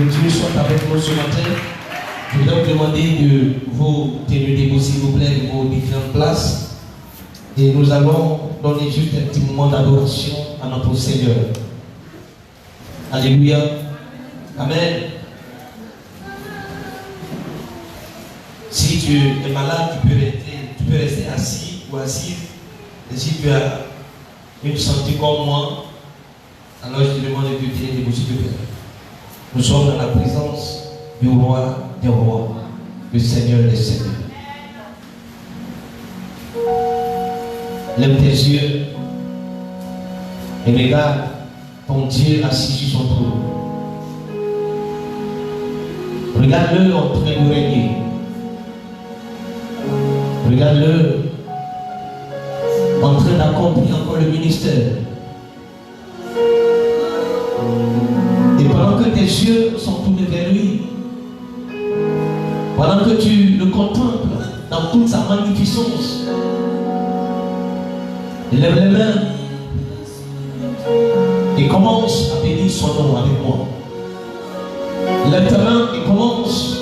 Que Dieu soit avec nous ce matin. Je voudrais vous demander de vous tenir debout, s'il vous plaît, de vos différentes places. Et nous allons donner juste un petit moment d'adoration à notre Seigneur. Alléluia. Amen. Si tu es malade, tu peux rester assis ou assise. Et si tu as une santé comme moi, alors je te demande de te tenir debout, s'il te plaît. Nous sommes dans la présence du roi des rois, le Seigneur des seigneurs. Lève tes yeux et regarde ton Dieu assis sur son trône. Regarde-le en train de régner. Regarde-le en train d'accomplir encore le ministère. Et pendant que tes yeux sont tournés vers lui, pendant que tu le contemples dans toute sa magnificence, lève les mains et commence à bénir son nom avec moi. Lève ta main et commence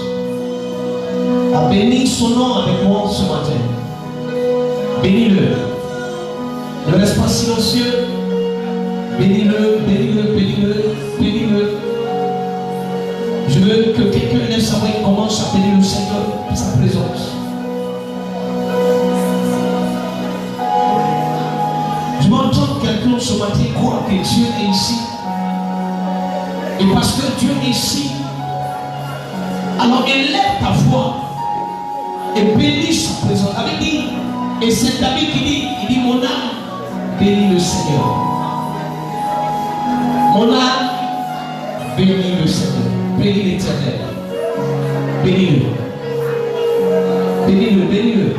à bénir son nom avec moi ce matin. Bénis-le. Ne reste pas silencieux. Bénis-le, bénis-le, bénis-le, bénis-le. Je veux que quelqu'un lève sa main et commence à bénir le Seigneur pour sa présence. Je m'entends quelqu'un ce matin croire que Dieu est ici. Et parce que Dieu est ici, alors élève ta voix et bénis sa présence. Avec dit, et c'est David qui dit, il dit, mon âme bénis le Seigneur. Mon âme bénis le Seigneur. Bénis l'Éternel. Bénis-le. Bénis-le, bénis-le.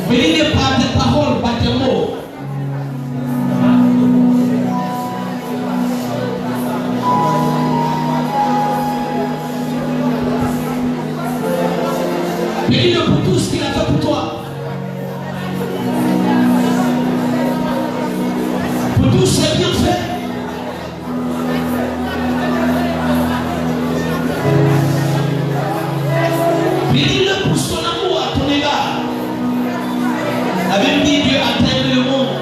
Bénis-le par tes paroles, par tes mots. Bénis-le pour tout ce qu'il a fait pour toi. Pour tout ce qu'il a fait. Bénis-le pour son amour à ton égard. Avec dit Dieu a aimé le monde.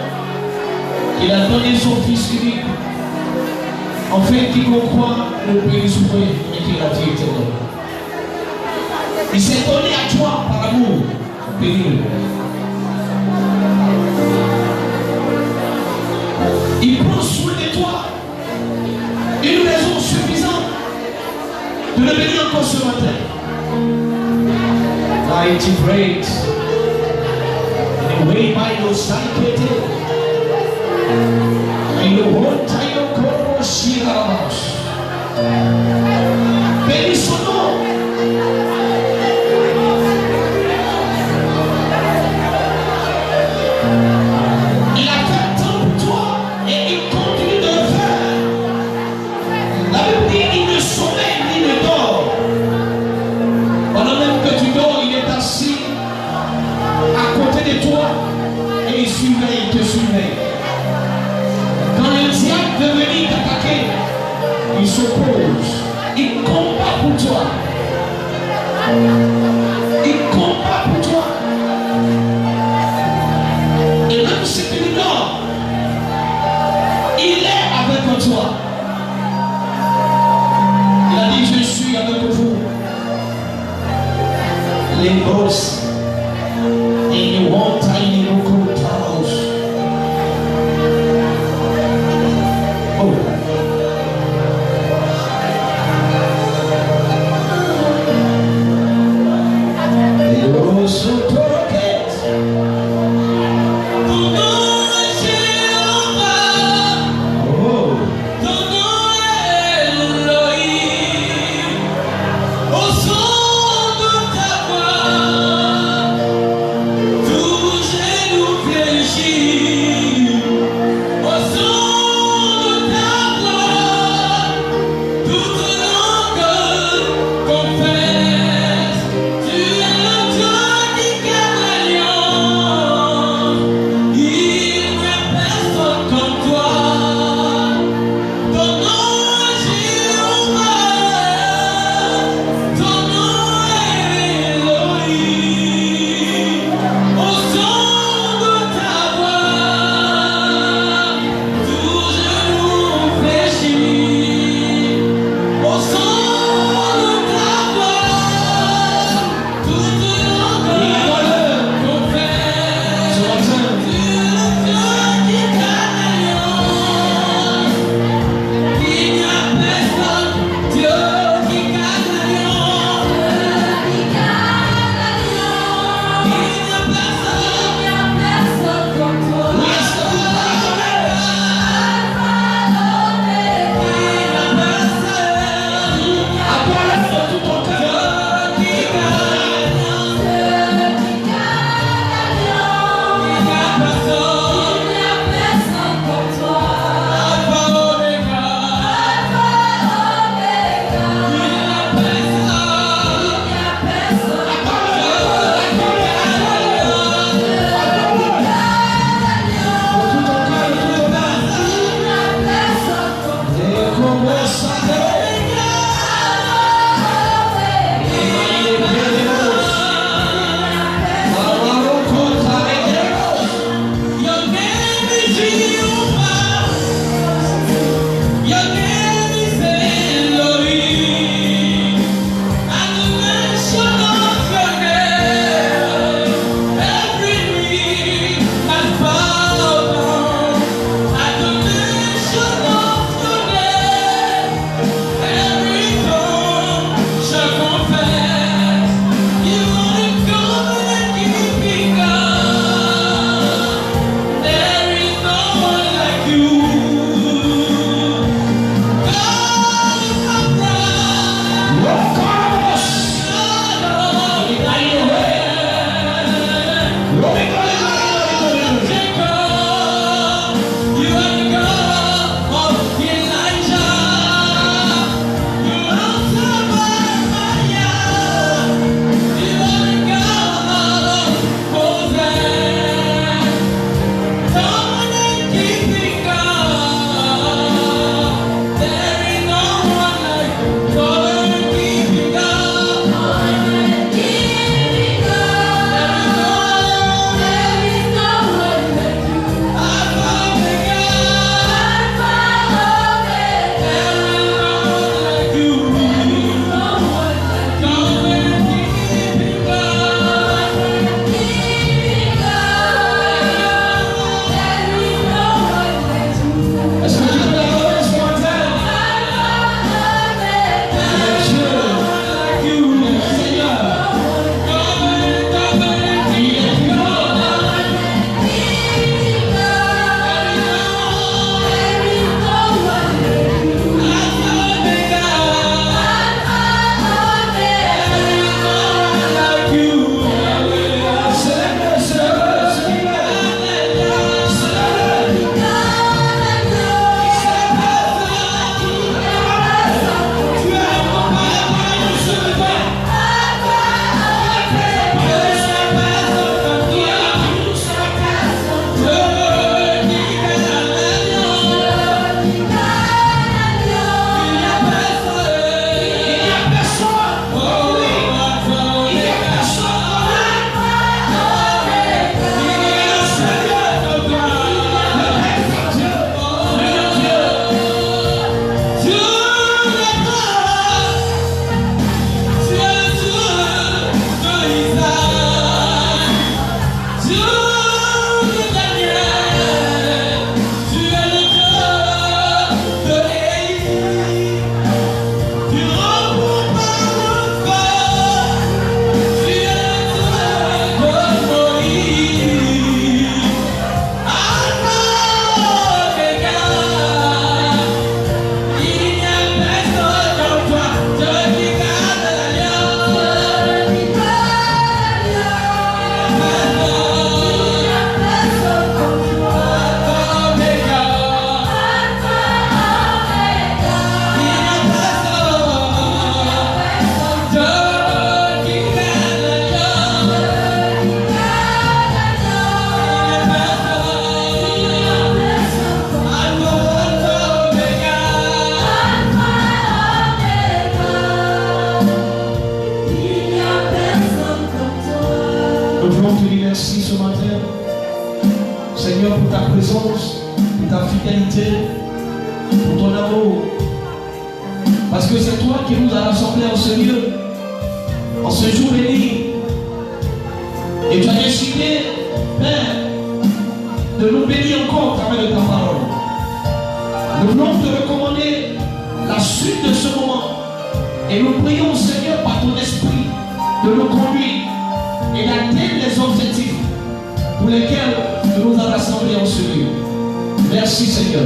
Il a donné son Fils unique. En fait, quiconque croit ne périsse point, mais qu'il a vie éternelle. Il s'est donné à toi par amour. Bénis-le. Il prend soin de toi. Une raison suffisante de le bénir encore ce matin. Mighty great. In a way by your side, in the world, Tayo Koro Shiramos. Bénis son nom. Il a fait tant pour toi et il continue de le faire. La Bible dit il ne sommeille ni ne dort. Pendant même que tu dors, il est assis à côté de toi et il surveille, il te surveille. Quand le diable veut venir t'attaquer, il s'oppose. Il combat pour toi. Il combat pour toi. Et même si tu dors, il est avec toi. Il a dit, je suis avec vous. Les grosses et les montagnes beaucoup de house. Oh. Parce que c'est toi qui nous as rassemblés en ce lieu, en ce jour béni. Et tu as décidé, Père, de nous bénir encore au travers de ta parole. Nous voulons te recommander la suite de ce moment. Et nous prions, Seigneur, par ton esprit, de nous conduire et d'atteindre les objectifs pour lesquels tu nous as rassemblés en ce lieu. Merci, Seigneur.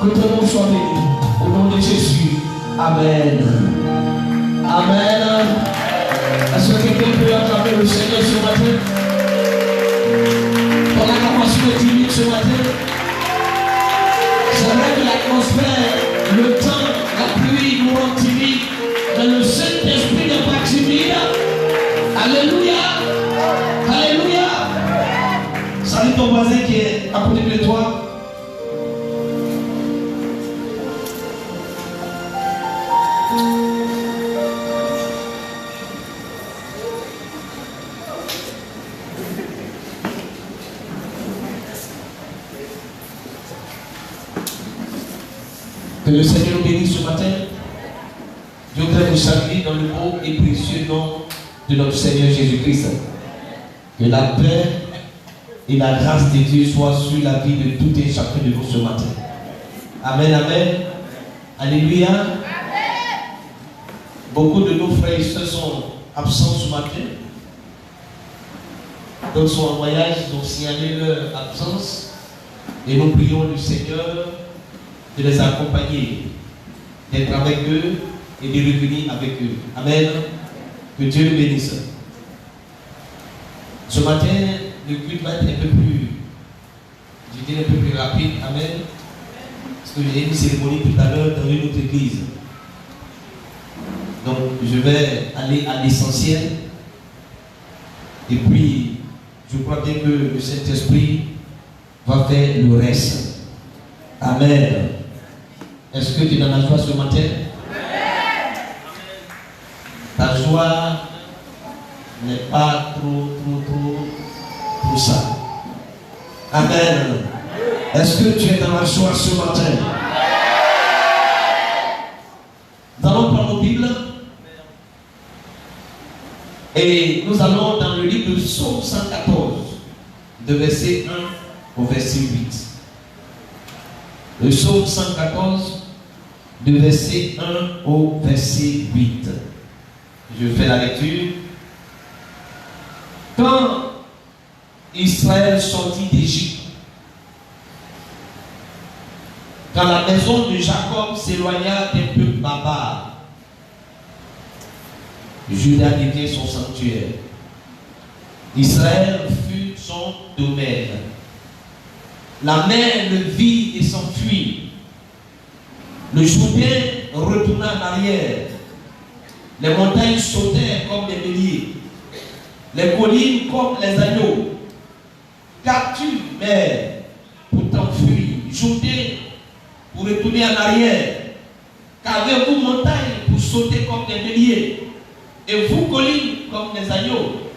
Que ton nom soit béni. Au nom de Jésus. Amen. Amen. Est-ce que quelqu'un peut acclamer le Seigneur ce matin? Ton acclamation est timide ce matin. C'est vrai que l'atmosphère, le temps, la pluie nous rend timide. Mais le Saint-Esprit n'est pas timide. Alléluia. Alléluia. Salut ton voisin qui est à côté de toi. Que le Seigneur nous bénisse ce matin. Je voudrais vous saluer dans le beau et précieux nom de notre Seigneur Jésus-Christ. Que la paix et la grâce de Dieu soient sur la vie de tout et chacun de vous ce matin. Amen, amen. Alléluia. Amen. Beaucoup de nos frères et sœurs sont absents ce matin. D'autres sont en voyage, ils ont signalé leur absence. Et nous prions le Seigneur de les accompagner, d'être avec eux et de revenir avec eux. Amen. Que Dieu le bénisse. Ce matin, le culte va être un peu plus, je dirais un peu plus rapide. Amen. Parce que j'ai une cérémonie tout à l'heure dans une autre église. Donc, je vais aller à l'essentiel. Et puis, je crois bien que le Saint-Esprit va faire le reste. Amen. Est-ce que tu es dans la joie ce matin? Amen. Ta joie n'est pas trop ça. Amen. Est-ce que tu es dans la joie ce matin? Amen. Nous allons prendre nos Bibles et nous allons dans le livre de Psaume 114, de verset 1 au verset 8. Le Psaume 114, de verset 1 au verset 8. Je fais la lecture. Quand Israël sortit d'Égypte, quand la maison de Jacob s'éloigna des peuples barbares, Juda devient son sanctuaire. Israël fut son domaine. La mer le vit et s'enfuit. Le Jourdain retourna en arrière. Les montagnes sautèrent comme des béliers. Les collines comme les agneaux. Qu'as-tu, mer, pour t'enfuir? Jourdain, pour retourner en arrière. Qu'avez-vous, montagnes, pour sauter comme des béliers? Et vous, collines, comme des agneaux?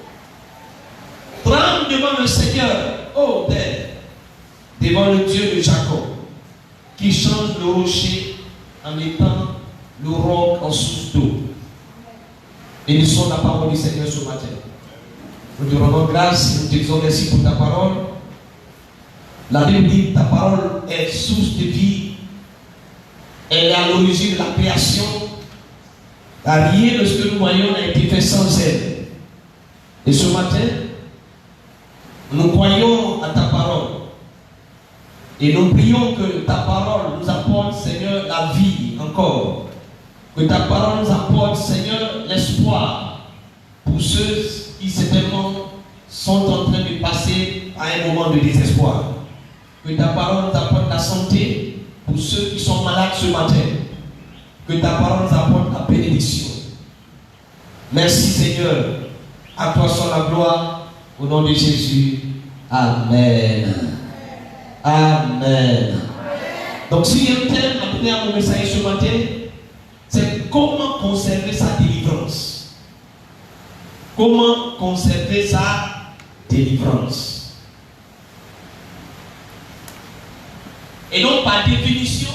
Tremble devant le Seigneur, ô terre, devant le Dieu de Jacob, qui change le rocher en mettant le roc en source d'eau. Et nous sommes la parole du Seigneur ce matin. Nous te rendons grâce, nous te disons merci pour ta parole. La Bible dit ta parole est source de vie. Elle est à l'origine de la création. Rien de ce que nous voyons n'a été fait sans elle. Et ce matin, nous croyons à ta parole. Et nous prions que ta parole nous apporte, Seigneur, la vie encore. Que ta parole nous apporte, Seigneur, l'espoir pour ceux qui certainement sont en train de passer à un moment de désespoir. Que ta parole nous apporte la santé pour ceux qui sont malades ce matin. Que ta parole nous apporte la bénédiction. Merci, Seigneur. À toi soit la gloire. Au nom de Jésus. Amen. Amen. Donc, s'il y a un thème à donner à mon message ce matin, c'est comment conserver sa délivrance. Comment conserver sa délivrance. Et donc, par définition,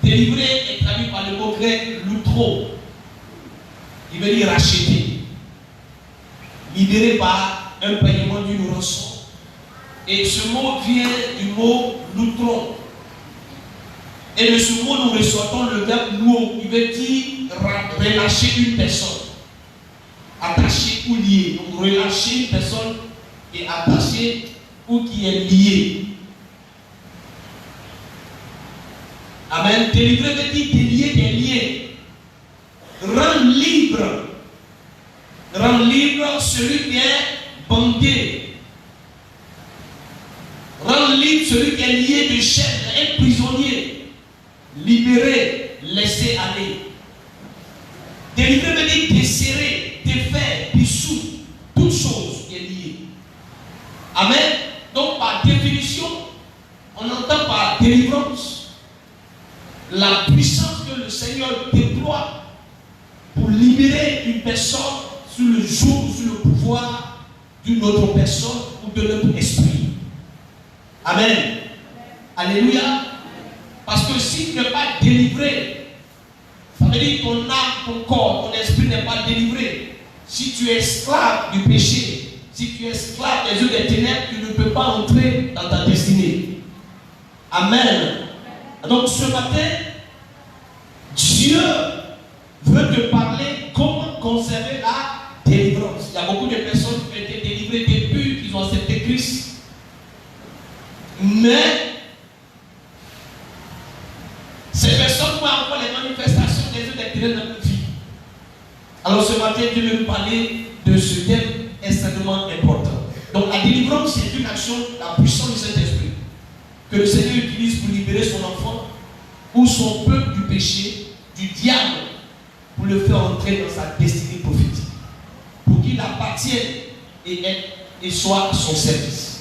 délivrer est traduit par le mot mot grec lutro. Il veut dire racheter. Libéré par un paiement d'une rançon. Et ce mot vient du mot lutron. Et de ce mot, nous ressortons le verbe louo, qui veut dire relâcher une personne. Attacher ou lier. Donc relâcher une personne et attacher ou qui est lié. Amen. Délivrer veut dire délier des liens. Rendre libre. Rendre libre celui qui est bandé. Rendre libre celui qui est lié de chaîne, un prisonnier. Libérer, laisser aller. Délivrer veut dire desserrer, défaire, dissoudre, toute chose qui est liée. Amen. Donc par définition, on entend par délivrance la puissance que le Seigneur déploie pour libérer une personne sous le joug, sous le pouvoir d'une autre personne ou de notre esprit. Amen. Alléluia. Parce que si tu n'es pas délivré, ça veut dire que ton âme, ton corps, ton esprit n'est pas délivré. Si tu es esclave du péché, si tu es esclave des yeux des ténèbres, tu ne peux pas entrer dans ta destinée. Amen. Donc ce matin, Dieu veut te parler comment conserver la délivrance. Il y a beaucoup de personnes qui ont été délivrées depuis qu'ils ont accepté Christ. Mais ces personnes voient encore les manifestations des yeux des ténèbres dans leur vie. Alors ce matin, Dieu veut nous parler de ce thème extrêmement important. Donc la délivrance, c'est une action, la puissance du Saint-Esprit, que le Seigneur utilise pour libérer son enfant ou son peuple du péché, du diable, pour le faire entrer dans sa destinée prophétique, pour qu'il appartienne et soit à son service.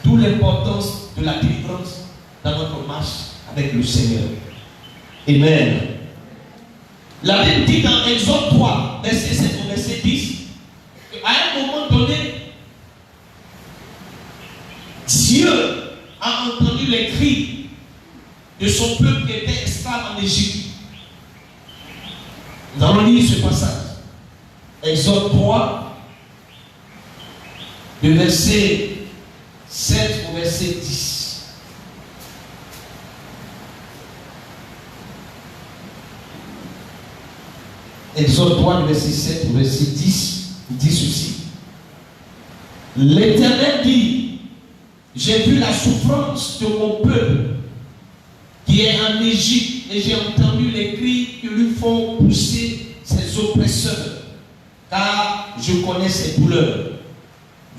D'où l'importance de la délivrance dans notre marche avec le Seigneur. Amen. La Bible dit dans Exode 3, verset 7 au verset 10, qu'à un moment donné, Dieu a entendu les cris de son peuple qui était esclave en Égypte. Nous allons lire ce passage. Exode 3, le verset 7 au verset 10. Exode 3, le verset 7 au verset 10, dit ceci. L'Éternel dit, j'ai vu la souffrance de mon peuple qui est en Égypte et j'ai entendu les cris que lui font pousser ses oppresseurs, car je connais ses douleurs.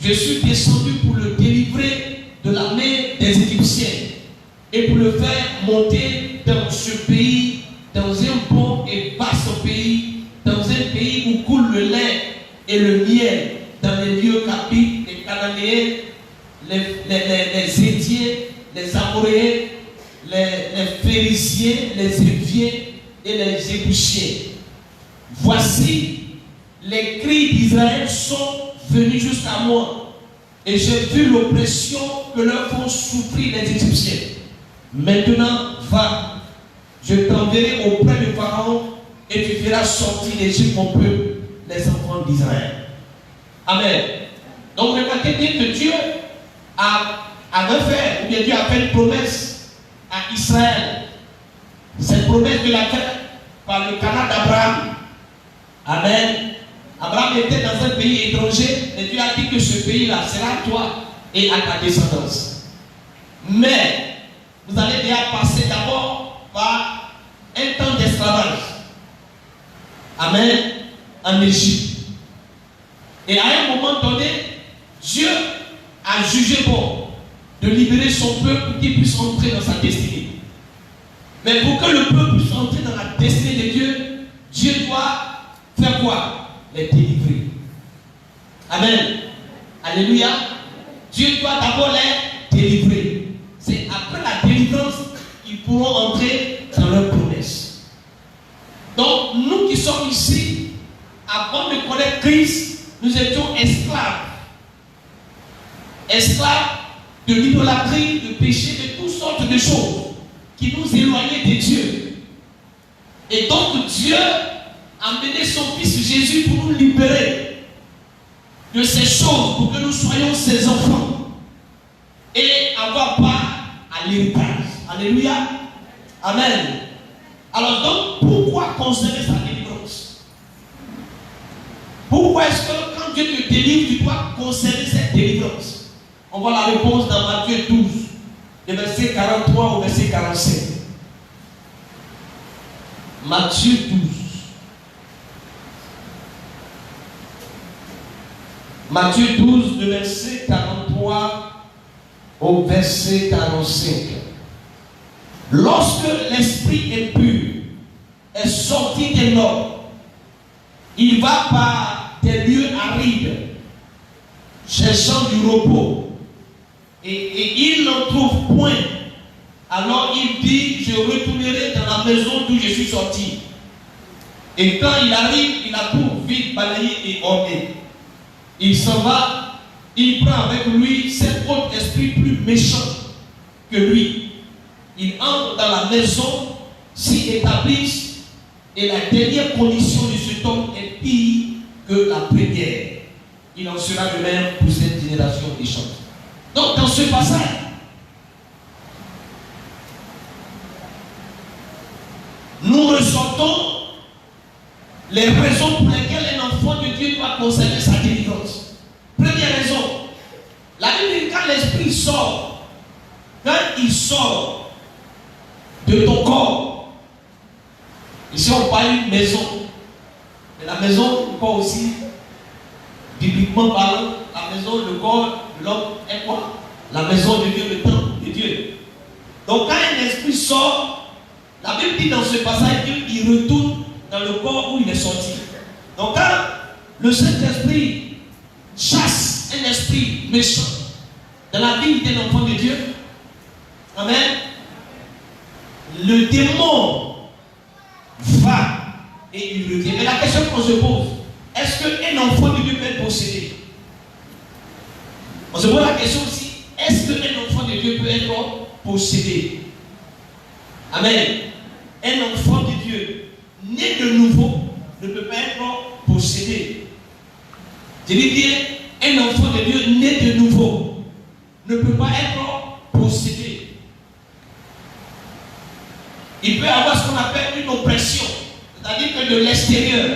Je suis descendu pour le délivrer de la main des Égyptiens et pour le faire monter dans ce pays, dans un bon et vaste pays, dans un pays où coule le lait et le miel, dans les lieux qu'habitent les Cananéens, les Hétiens, les Amoréens, les Phérésiens, les Éviens et les Jébusiens. Voici, les cris d'Israël sont venus jusqu'à moi, et j'ai vu l'oppression que leur font souffrir les Égyptiens. Maintenant, va, je t'enverrai auprès de Pharaon, et tu feras sortir d'Égypte mon peuple, les enfants d'Israël. Amen. Donc remarquez bien que Dieu a refait, ou bien Dieu a fait une promesse à Israël. Cette promesse de la faite par le canal d'Abraham. Amen. Abraham était dans un pays étranger, et Dieu a dit que ce pays-là sera à toi et à ta descendance. Mais vous allez déjà passer d'abord par un temps d'esclavage. Amen. En Égypte. Et à un moment donné, Dieu a jugé bon de libérer son peuple pour qu'il puisse entrer dans sa destinée. Mais pour que le peuple puisse entrer dans la destinée de Dieu, Dieu doit faire quoi? Les délivrer. Amen. Alléluia. Dieu doit d'abord les délivrer. C'est après la délivrance qu'ils pourront entrer dans leur promesse. Donc, nous qui sommes ici, avant de connaître Christ, nous étions esclaves. Esclaves de l'idolâtrie, de péché, de toutes sortes de choses qui nous éloignaient de Dieu. Et donc Dieu a mené son Fils Jésus pour nous libérer de ces choses, pour que nous soyons ses enfants et avoir part à l'héritage. Alléluia. Amen. Alors donc, pourquoi conserver sa délivrance? Pourquoi est-ce que quand Dieu te délivre, tu dois conserver cette délivrance? On voit la réponse dans Matthieu 12, le verset 43 au verset 45. Matthieu 12. Matthieu 12, le verset 43 au verset 45. Lorsque l'esprit impur est sorti de l'homme, il va par des lieux arides, cherchant du repos, et il n'en trouve point. Alors il dit, je retournerai dans la maison d'où je suis sorti. Et quand il arrive, il la trouve vide, balayée et ornée. Il s'en va, il prend avec lui cet autre esprit plus méchant que lui. Il entre dans la maison, s'y établissent, et la dernière condition de cet homme est pire que la première. Il en sera de même pour cette génération méchante. Donc dans ce passage, nous ressortons les raisons pour lesquelles un enfant de Dieu doit conserver sa délivrance. Première raison, la Bible dit quand l'esprit sort, quand il sort de ton corps, ici on parle d'une maison, mais la maison, le corps aussi, bibliquement parlant, la maison, le corps de l'homme est quoi? La maison de Dieu, le temple de Dieu. Donc quand un esprit sort, la Bible dit dans ce passage qu'il retourne dans le corps où il est sorti. Donc quand le Saint-Esprit chasse un esprit méchant dans la vie d'un enfant de Dieu, amen, le démon va et il revient. Mais la question qu'on se pose, est-ce qu'un enfant de Dieu peut être possédé? On se pose la question aussi, est-ce qu'un enfant de Dieu peut être possédé? Amen. Un enfant de Dieu né de nouveau ne peut pas être possédé. Je dis bien, un enfant de Dieu né de nouveau ne peut pas être possédé. Il peut avoir ce qu'on appelle une oppression, c'est-à-dire que de l'extérieur,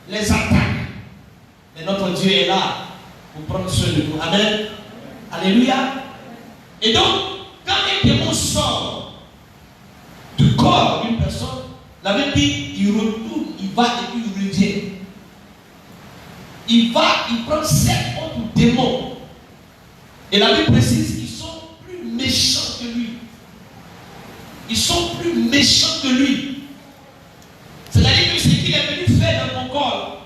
les attaques. Mais notre Dieu est là pour prendre soin de nous. Amen. Alléluia. Et donc, quand un démon sort du corps d'une personne, la Bible dit, il retourne, il va et puis il revient. Il va, il prend 7 autres démons. Et la Bible précise qu'ils sont plus méchants que lui. Ils sont plus méchants que lui. C'est-à-dire que ce qu'il est venu faire dans ton corps,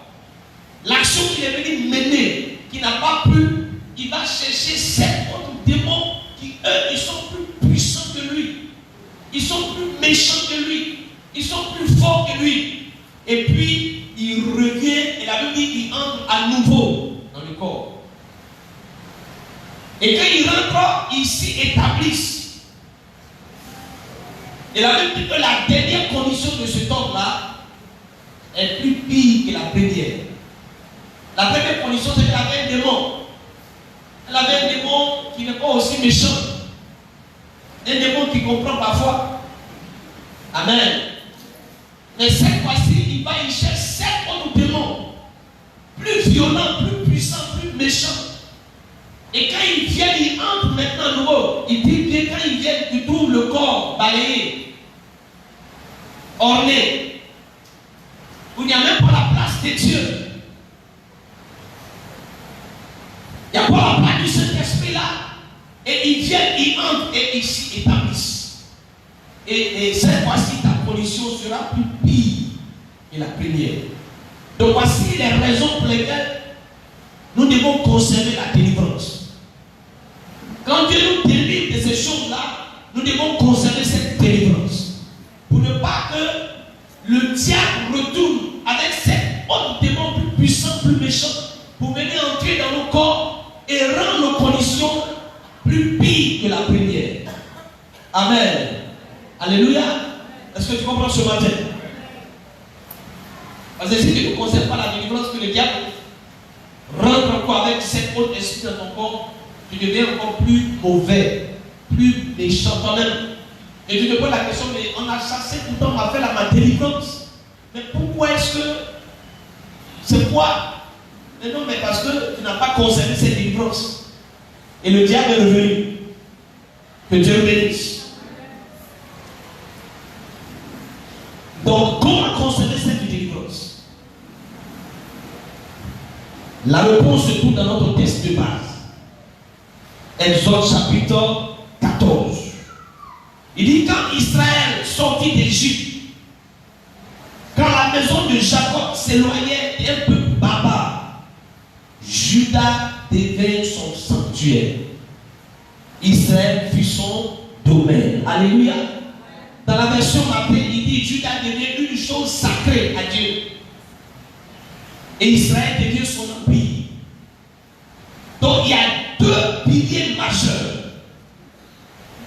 l'action qu'il est venu mener, qui n'a pas pu, il va chercher 7 autres démons qui, eux, ils sont plus puissants que lui. Ils sont plus méchants que lui. Ils sont plus forts que lui. Et puis, il revient, et la Bible dit qu'il entre à nouveau dans le corps. Et quand il rentre, ils s'y établissent. Et la Bible dit que la dernière condition de cet homme-là est plus pire que la première. La première condition, c'est qu'elle avait un démon. Elle avait un démon qui n'est pas aussi méchant. Un démon qui comprend parfois. Amen. Mais cette fois-ci, il va y chercher 7 autres démons, plus violents, plus puissants, plus méchants. Et quand ils viennent, ils entrent maintenant à nouveau. Il dit bien, quand ils viennent, ils trouvent le corps balayé, orné, où il n'y a même pas la place de Dieu. Il n'y a pas la place du Saint-Esprit là. Et ils viennent, ils entrent et ils s'y établissent. Et cette fois-ci, ta condition sera plus pire que la première. Donc voici les raisons pour lesquelles nous devons conserver la délivrance. Quand Dieu nous délivre de ces choses-là, nous devons conserver cette délivrance. Pour ne pas que le diable retourne avec ces autres démons plus puissants, plus méchants, pour venir entrer dans nos corps et rendre nos conditions plus pires que la première. Amen. Alléluia. Est-ce que tu comprends ce matin? Parce que si tu ne conserves pas la délivrance, que le diable rentre encore avec cet autre esprit dans ton corps, tu deviens encore plus mauvais, plus méchant toi-même. Et tu te poses la question, mais on a chassé, pourtant on a fait ma délivrance. Mais pourquoi est-ce que c'est quoi? Mais non, mais parce que tu n'as pas conservé cette délivrance. Et le diable est revenu. Que Dieu bénisse. Donc, comment conserver cette délivrance? La réponse se trouve dans notre texte de base. Exode chapitre 14. Il dit, quand Israël sortit d'Égypte, quand la maison de Jacob s'éloignait d'un peuple barbare, Juda devint son sanctuaire. Israël fut son domaine. Alléluia. Dans la version rappelée, il dit Juda devient une chose sacrée à Dieu. Et Israël devient son empire. Donc il y a deux piliers majeurs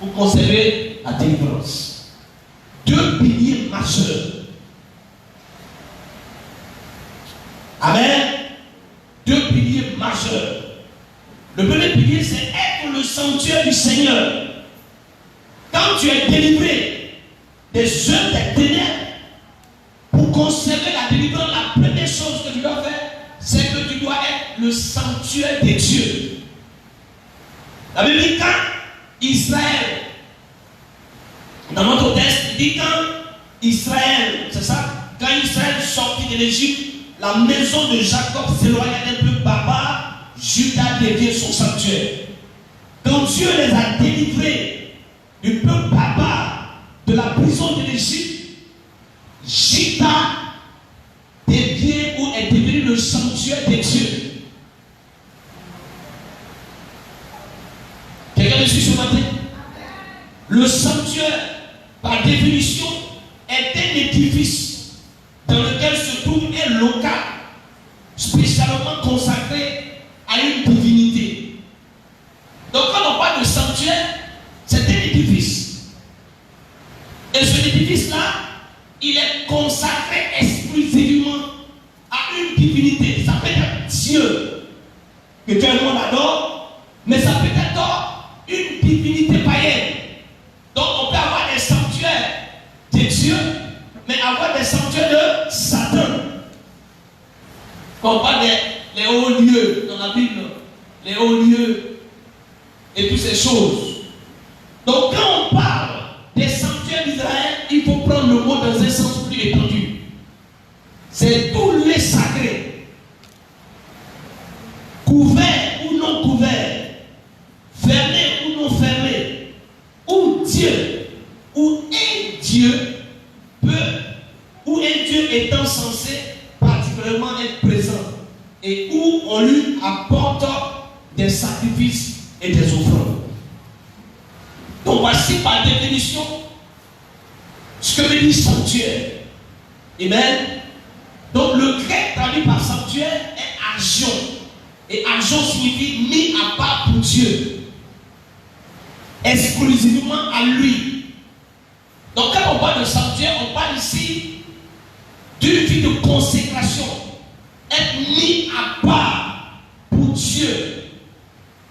pour conserver la délivrance. Deux piliers majeurs. Amen. Deux piliers majeurs. Le premier pilier, c'est être le sanctuaire du Seigneur. Quand tu es délivré des œuvres des ténèbres, pour conserver la délivrance, la première chose que tu dois faire, c'est que tu dois être le sanctuaire de Dieu. La Bible dit quand Israël, dans notre texte, il dit quand Israël, c'est ça, quand Israël sortit de l'Égypte, la maison de Jacob s'éloignait d'un peu barbare, Juda devient son sanctuaire. Quand Dieu les a délivrés du peuple barbare, de la prison de l'Égypte, Juda devient ou est devenu le sanctuaire de Dieu. Quelqu'un me suit ce matin? Le sanctuaire, par définition, est un édifice dans lequel se trouve un local spécialement consacré à une divinité. Donc quand on parle de sanctuaire, c'est un édifice. Et cet édifice-là, il est consacré exclusivement à une divinité. Ça peut être Dieu, que tout le monde adore, mais ça peut être une divinité païenne. Donc on peut avoir des sanctuaires de Dieu, mais avoir des sanctuaires de Satan. Quand on parle des hauts lieux dans la Bible, les hauts lieux et toutes ces choses. Donc quand on parle des sanctuaires d'Israël, il faut prendre le mot dans un sens plus étendu. C'est tous les sacrés, couverts ou non couverts, fermés ou non fermés, où Dieu, ou un Dieu peut, ou un Dieu étant censé particulièrement être présent, et où on lui apporte des sacrifices et des offrandes. Donc voici par définition ce que veut dire sanctuaire. Amen. Donc le grec traduit par sanctuaire est agion. Et agion signifie mis à part pour Dieu. Exclusivement à lui. Donc quand on parle de sanctuaire, on parle ici d'une vie de consécration. Être mis à part pour Dieu.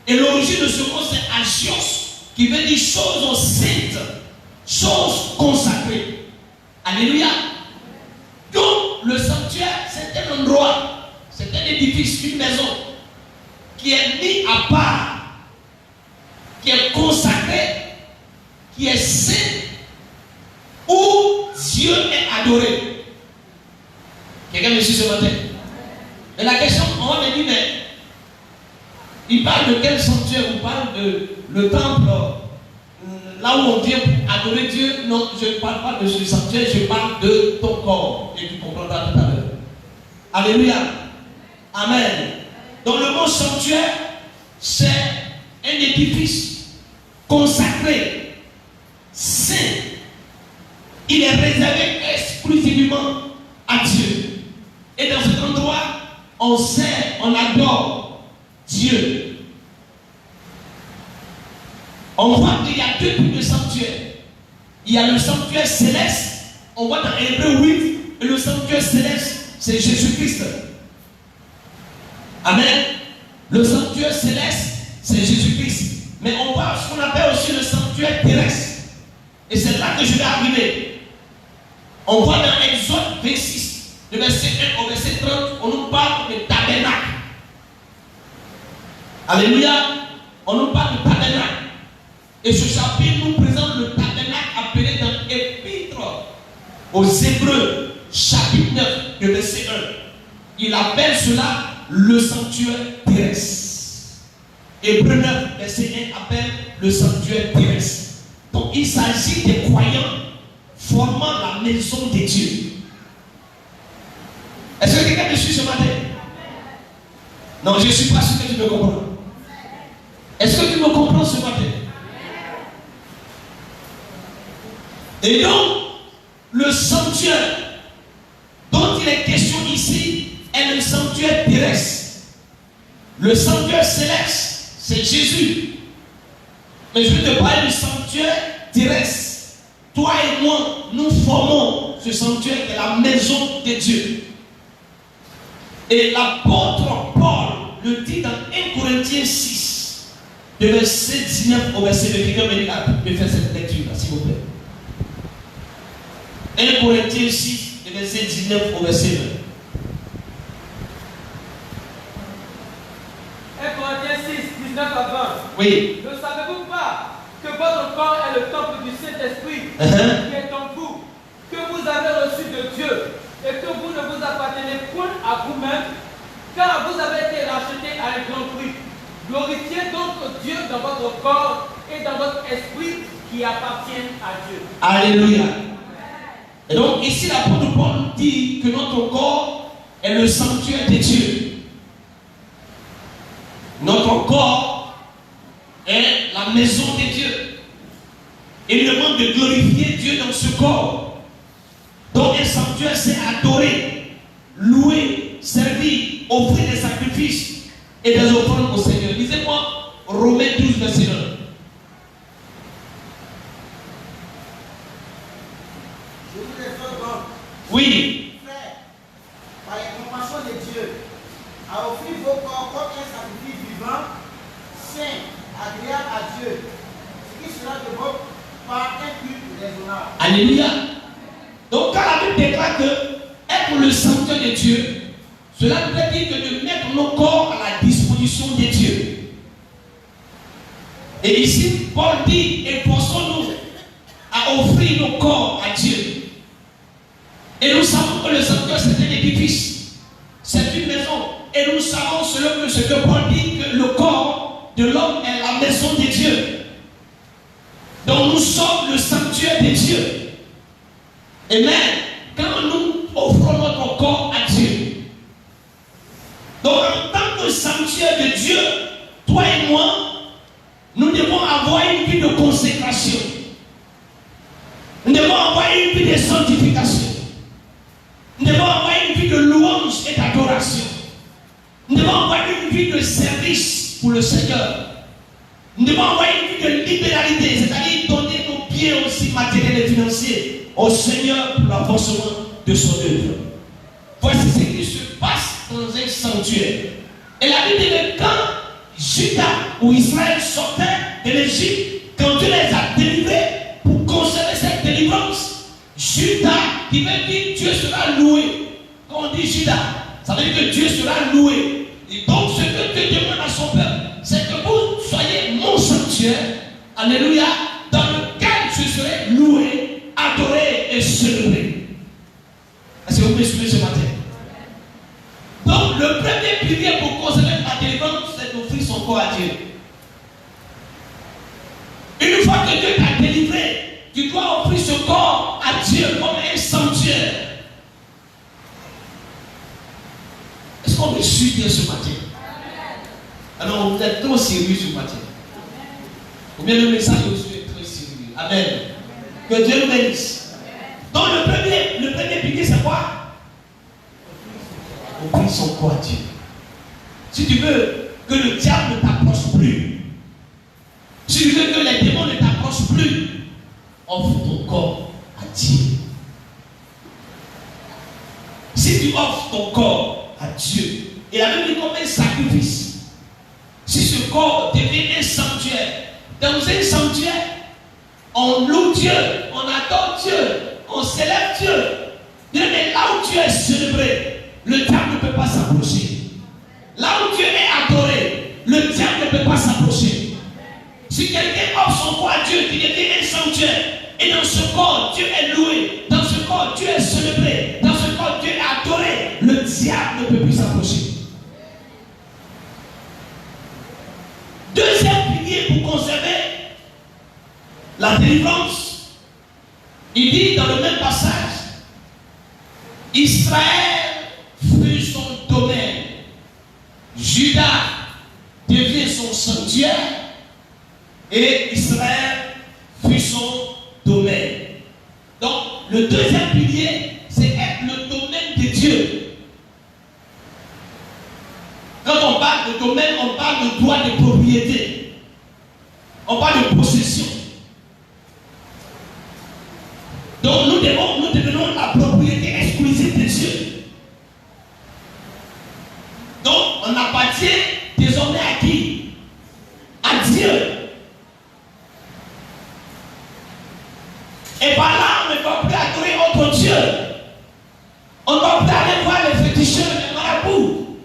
Et l'origine de ce mot c'est agios, qui veut dire chose sainte, chose consacrée. Alléluia. Donc le sanctuaire c'est un endroit, c'est un édifice, une maison qui est mis à part, qui est consacré, qui est saint, où Dieu est adoré. Quelqu'un me suit ce matin? Mais la question, on va me dire, mais il parle de quel sanctuaire? On parle de le temple, là où on vient pour adorer Dieu. Non, je ne parle pas de ce sanctuaire, je parle de ton corps. Et tu comprendras tout à l'heure. Alléluia. Amen. Donc le mot sanctuaire, c'est un édifice consacré, saint. Il est réservé exclusivement à Dieu. Et dans cet endroit, on sert, on adore Dieu. On voit qu'il y a deux types de sanctuaires. Il y a le sanctuaire céleste, on voit dans Hébreu 8, et le sanctuaire céleste, c'est Jésus-Christ. Amen. Le sanctuaire céleste, c'est Jésus-Christ. Mais on parle ce qu'on appelle aussi le sanctuaire terrestre. Et c'est là que je vais arriver. On voit dans Exode 26, le verset 1 au verset 30, on nous parle de tabernacle. Alléluia. On nous parle de tabernacle. Et ce chapitre nous présente le tabernacle appelé dans l'Épître aux Hébreux, chapitre 9, le verset 1. Il appelle cela le sanctuaire terrestre. Hébreux 9, verset 1 appelle le sanctuaire terrestre. Donc il s'agit des croyants formant la maison de Dieu. Est-ce que quelqu'un me suit ce matin? Non, je ne suis pas sûr que tu me comprends. Est-ce que tu me comprends ce matin? Et donc, le sanctuaire dont il est question ici est le sanctuaire terrestre. Le sanctuaire céleste, c'est Jésus. Mais je vais te parler du sanctuaire terrestre. Toi et moi, nous formons ce sanctuaire qui est la maison de Dieu. Et l'apôtre Paul le dit dans 1 Corinthiens 6, de verset 19 au verset 20. Quelqu'un me fait cette lecture-là, s'il vous plaît. 1 Corinthiens 6, de verset 19 au verset 20. 1 Corinthiens 6, 19 à 20. Oui. Ne savez-vous pas que votre corps est le temple du Saint-Esprit qui est en vous, que vous avez reçu de Dieu, et que vous ne vous appartenez point à vous-même, car vous avez été rachetés à un grand prix. Glorifiez donc Dieu dans votre corps et dans votre esprit qui appartiennent à Dieu. Alléluia. Et donc ici l'apôtre Paul dit que notre corps est le sanctuaire de Dieu. Notre corps est la maison de Dieu. Il demande de glorifier Dieu dans ce corps. Donc un sanctuaire, c'est adorer, louer, servir, offrir des sacrifices et des offrandes au Seigneur. Lisez-moi Romains 12, verset 1. Je vous exhorte donc, Oui. frères, par la compassion de Dieu, à offrir vos corps comme un sacrifice vivant, saint, agréable à Dieu, ce qui sera de votre part un culte raisonnable. Alléluia. Donc quand la Bible déclare que être le sanctuaire de Dieu, cela veut dire que de mettre nos corps à la disposition de Dieu. Et ici, Paul dit, efforçons-nous à offrir nos corps à Dieu. Et nous savons que le sanctuaire, c'est un édifice. C'est une maison. Et nous savons, selon ce que Paul dit, que le corps de l'homme est la maison de Dieu. Donc nous sommes le sanctuaire de Dieu. Amen. Quand nous offrons notre corps à Dieu. Donc en tant que sanctuaire de Dieu, toi et moi, nous devons avoir une vie de consécration. Nous devons avoir une vie de sanctification. Nous devons avoir une vie de louange et d'adoration. Nous devons avoir une vie de service pour le Seigneur. Nous devons avoir une vie de libéralité, c'est-à-dire donner nos biens aussi matériels et financiers au Seigneur pour l'avancement de son œuvre. Voici ce qui se passe dans un sanctuaire. Et la Bible dit que quand Juda ou Israël sortait de l'Égypte, quand Dieu les a délivrés pour conserver cette délivrance, Juda, qui veut dire Dieu sera loué. Quand on dit Juda, ça veut dire que Dieu sera loué. Et donc ce que Dieu demande à son peuple, c'est que vous soyez mon sanctuaire, alléluia, dans lequel je serai loué, adoré et célébré. Est-ce que vous me suivez ce matin? Donc le premier pilier pour conserver la délivrance, c'est d'offrir son corps à Dieu. Une fois que Dieu t'a délivré, tu dois offrir ce corps à Dieu comme un sanctuaire. Est-ce qu'on me suit bien ce matin? Alors vous êtes trop sérieux ce matin. Ou bien le message aussi est très sérieux. Amen. Que Dieu nous bénisse. Donc le premier pilier c'est quoi? Offrir son corps à Dieu. Si tu veux que le diable ne t'approche plus, si tu veux que les démons ne t'approchent plus, offre ton corps à Dieu. Si Si tu offres ton corps à Dieu, et la Bible dit comme un sacrifice, si ce corps devient un sanctuaire, dans un sanctuaire, on loue Dieu, on adore Dieu, on célèbre Dieu. Mais là où Dieu est célébré, le diable ne peut pas s'approcher. Là où Dieu est adoré, le diable ne peut pas s'approcher. Si quelqu'un offre son corps à Dieu, qui devient un sanctuaire, et dans ce corps, Dieu est loué, dans ce corps, Dieu est célébré, dans ce corps, Dieu est adoré, le diable ne peut plus s'approcher. Deuxième pilier pour conserver la délivrance, il dit dans le même passage, Israël fut son domaine, Juda devient son sanctuaire, et Israël fut son domaine. Donc, le deuxième pilier, c'est être le domaine de Dieu. Quand on parle de domaine, on parle de droit de propriété. On parle de possession. Donc, nous devenons la propriété exclusive de Dieu. Donc, on appartient désormais à qui? À Dieu. Et par là, on ne doit plus adorer autre Dieu. On ne doit plus aller voir les féticheurs, les marabouts.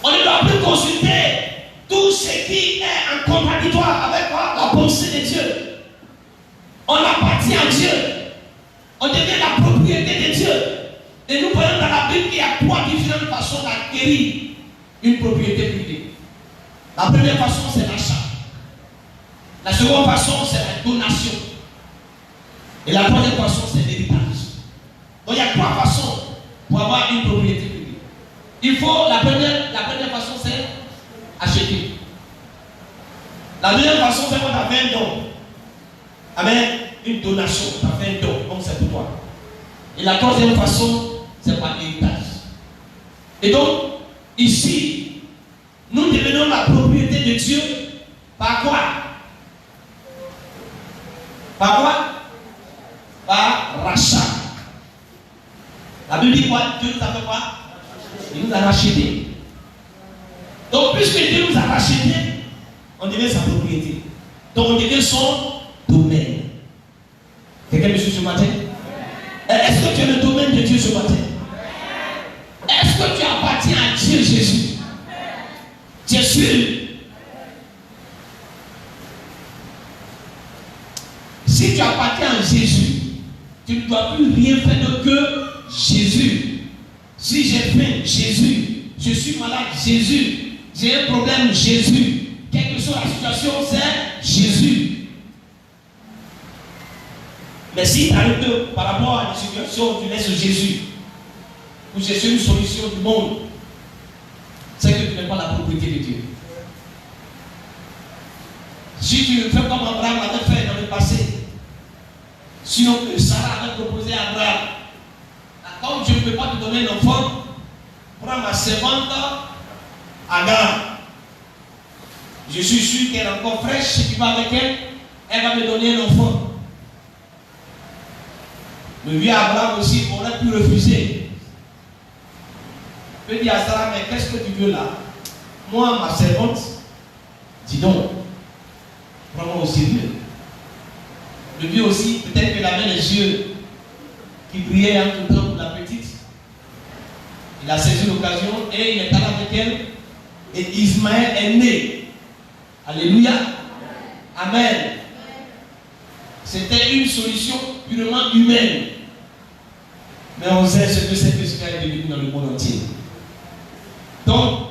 On ne doit plus consulter tout ce qui est en contradictoire avec la pensée de Dieu. On appartient à Dieu. On devient la propriété de Dieu. Et nous voyons dans la Bible qu'il y a trois différentes façons d'acquérir une propriété privée. La première façon, c'est l'achat. La seconde façon, c'est la donation. Et la troisième façon, c'est l'héritage. Donc il y a trois façons pour avoir une propriété privée. Il faut, la première façon, c'est acheter. La deuxième façon, c'est quand tu as fait un don. Amen. Une donation, tu as fait un don, donc c'est pour toi. Et la troisième façon, c'est par l'héritage. Et donc, ici, nous devenons la propriété de Dieu par quoi? Par quoi? Par rachat. La Bible dit quoi? Dieu nous a fait quoi? Il nous a racheté. Donc, puisque Dieu nous a racheté, on devient sa propriété. Donc, on devient son domaine. Quelqu'un me suit ce matin? Est-ce que tu es le domaine de Dieu ce matin? Est-ce que tu appartiens à Dieu Jésus? Tu es sûr? Si tu appartiens à Jésus, tu ne dois plus rien faire d'autre que Jésus. Si j'ai faim, Jésus. Je suis malade, Jésus. J'ai un problème, Jésus. Quelle que soit la situation, c'est Jésus. Mais si tu arrives que par rapport à une situation, tu laisses Jésus pour chercher une solution du monde, c'est que tu n'es pas la propriété de Dieu. Si tu fais comme Abraham avait fait dans le passé, sinon que Sarah avait proposé à Abraham, comme je ne peux pas te donner un enfant, prends ma servante Agar. Je suis sûr qu'elle est encore fraîche, si tu vas avec elle, elle va me donner un enfant. Le vieux Abraham aussi aurait pu refuser. Il peut dire à Sarah, mais qu'est-ce que tu veux là? Moi, ma servante, dis donc, prends-moi au sérieux. Le vieux aussi, peut-être qu'il avait les yeux qui brillaient en tout temps pour la petite. Il a saisi l'occasion et il est allé avec elle. Et Ismaël est né. Alléluia. Amen. C'était une solution purement humaine. Mais on sait ce que c'est que ce qui est devenu dans le monde entier. Donc,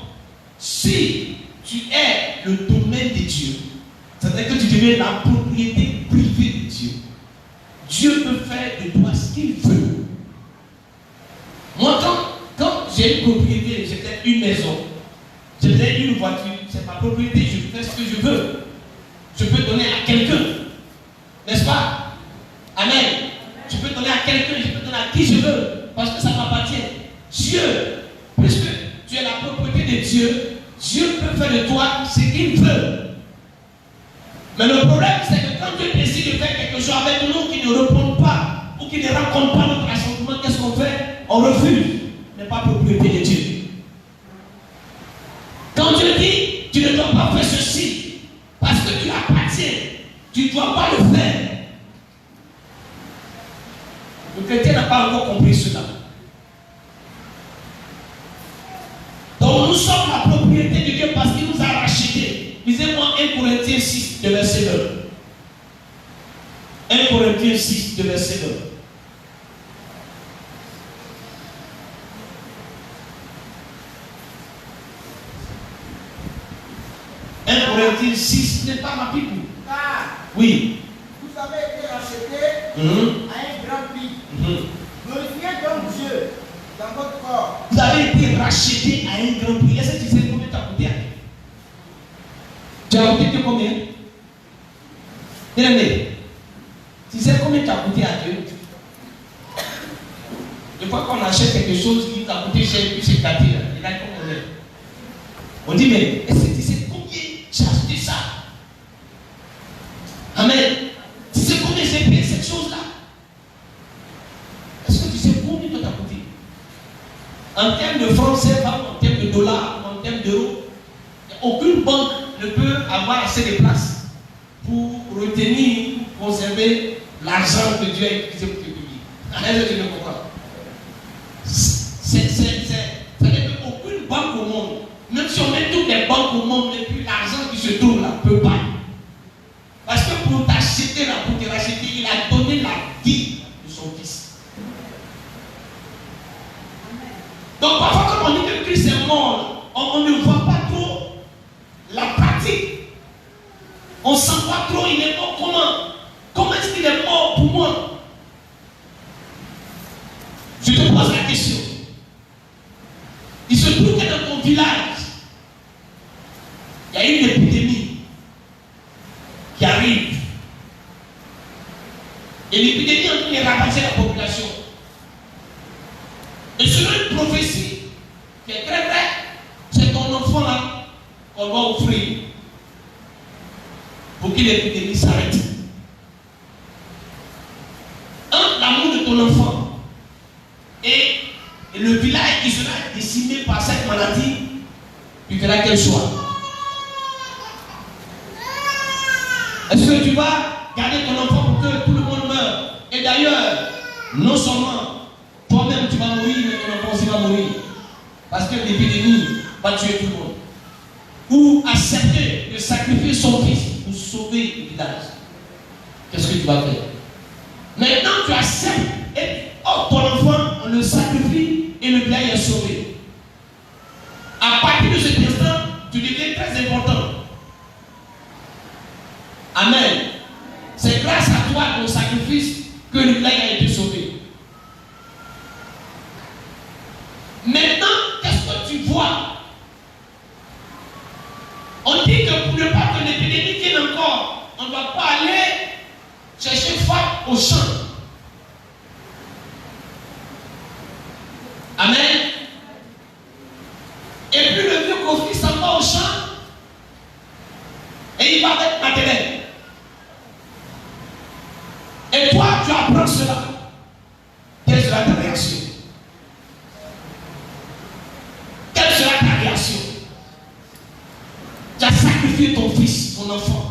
si tu es le domaine de Dieu, c'est-à-dire que tu deviens la propriété privée de Dieu, Dieu peut faire de toi ce qu'il veut. Moi, quand j'ai une propriété, j'ai peut-être une maison, j'ai peut-être une voiture, c'est ma propriété, je peux faire ce que je veux. Je peux donner à quelqu'un. N'est-ce pas? Amen. Je peux donner à quelqu'un, je peux donner à qui je veux, parce que ça m'appartient. Dieu, puisque tu es la propriété de Dieu, Dieu peut faire de toi ce qu'il veut. Mais le problème, c'est que quand Dieu décide de faire quelque chose avec nous qui ne répond pas, ou qui ne rencontre pas notre changement, qu'est-ce qu'on fait? On refuse. Mais pas propriété de Dieu. Quand Dieu dit, tu ne dois pas faire ceci, parce que tu appartiens, tu ne dois pas le faire. Le chrétien n'a pas encore compris cela. Donc nous sommes la propriété de Dieu parce qu'il nous a rachetés. Lisez-moi 1 Corinthiens 6, de verset 9. 1 Corinthiens 6, de verset 9. 1 Corinthiens 6 n'est pas ma Bible. Car Oui. vous avez été rachetés à un grand prix. Glorifiez donc Dieu dans votre corps. Vous avez été racheté à un grand prix. Est-ce que tu sais combien tu as coûté? Tu as coûté combien? Bien-aimé, tu sais combien tu as coûté à Dieu? Des fois qu'on achète quelque chose qui t'a coûté cher, puis c'est gâté. Il a combien? On dit, mais est-ce que tu sais combien j'ai acheté ça? Amen. Tu sais combien j'ai payé cette chose-là? Est-ce que tu sais combien ça t'a coûté? En termes de francs CFA, en termes de dollars, en termes d'euros, aucune banque ne peut avoir assez de place pour retenir, conserver l'argent que Dieu a utilisé pour te payer. Est-ce que tu le comprends? C'est-à-dire qu'aucune banque au monde, même si on met toutes les banques au monde, et puis l'argent qui se trouve là, ne peut pas. Parce que pour t'acheter là, pour te racheter, il a donné la vie de son fils. Donc parfois quand on dit que Christ est mort, on ne voit pas trop la pratique. On ne sent pas trop, il est mort comment? Comment est-ce qu'il est mort pour moi? Je te pose la question. Il se trouve que dans ton village, il y a une épidémie qui arrive. Et l'épidémie est en train de ravager la population. Et selon une prophétie qui est très vraie, c'est ton enfant là qu'on doit offrir pour que l'épidémie s'arrête. L'amour de ton enfant et le village qui sera décimé par cette maladie, tu feras qu'elle soit. Est-ce que tu vas garder ton enfant pour que tout le monde meure? Et d'ailleurs, non seulement toi-même tu vas mourir, mais ton enfant aussi va mourir. Parce que l'épidémie va tuer tout le monde. Ou accepter de sacrifier son fils pour sauver le village. Qu'est-ce que tu vas faire? Maintenant tu acceptes et ton enfant, on le sacrifie et le village est sauvé. À partir de cet instant, tu deviens très important. Amen. C'est grâce à toi, ton sacrifice, que le village a été sauvé. Maintenant, qu'est-ce que tu vois? On dit que pour ne pas que l'épidémie vienne encore, on ne doit pas aller chercher femme au champ. Amen. Et puis le vieux conflit s'en va au champ et il va avec Madeleine. Et toi, tu apprends cela. Quelle sera ta réaction? Quelle sera ta réaction? Tu as sacrifié ton fils, ton enfant.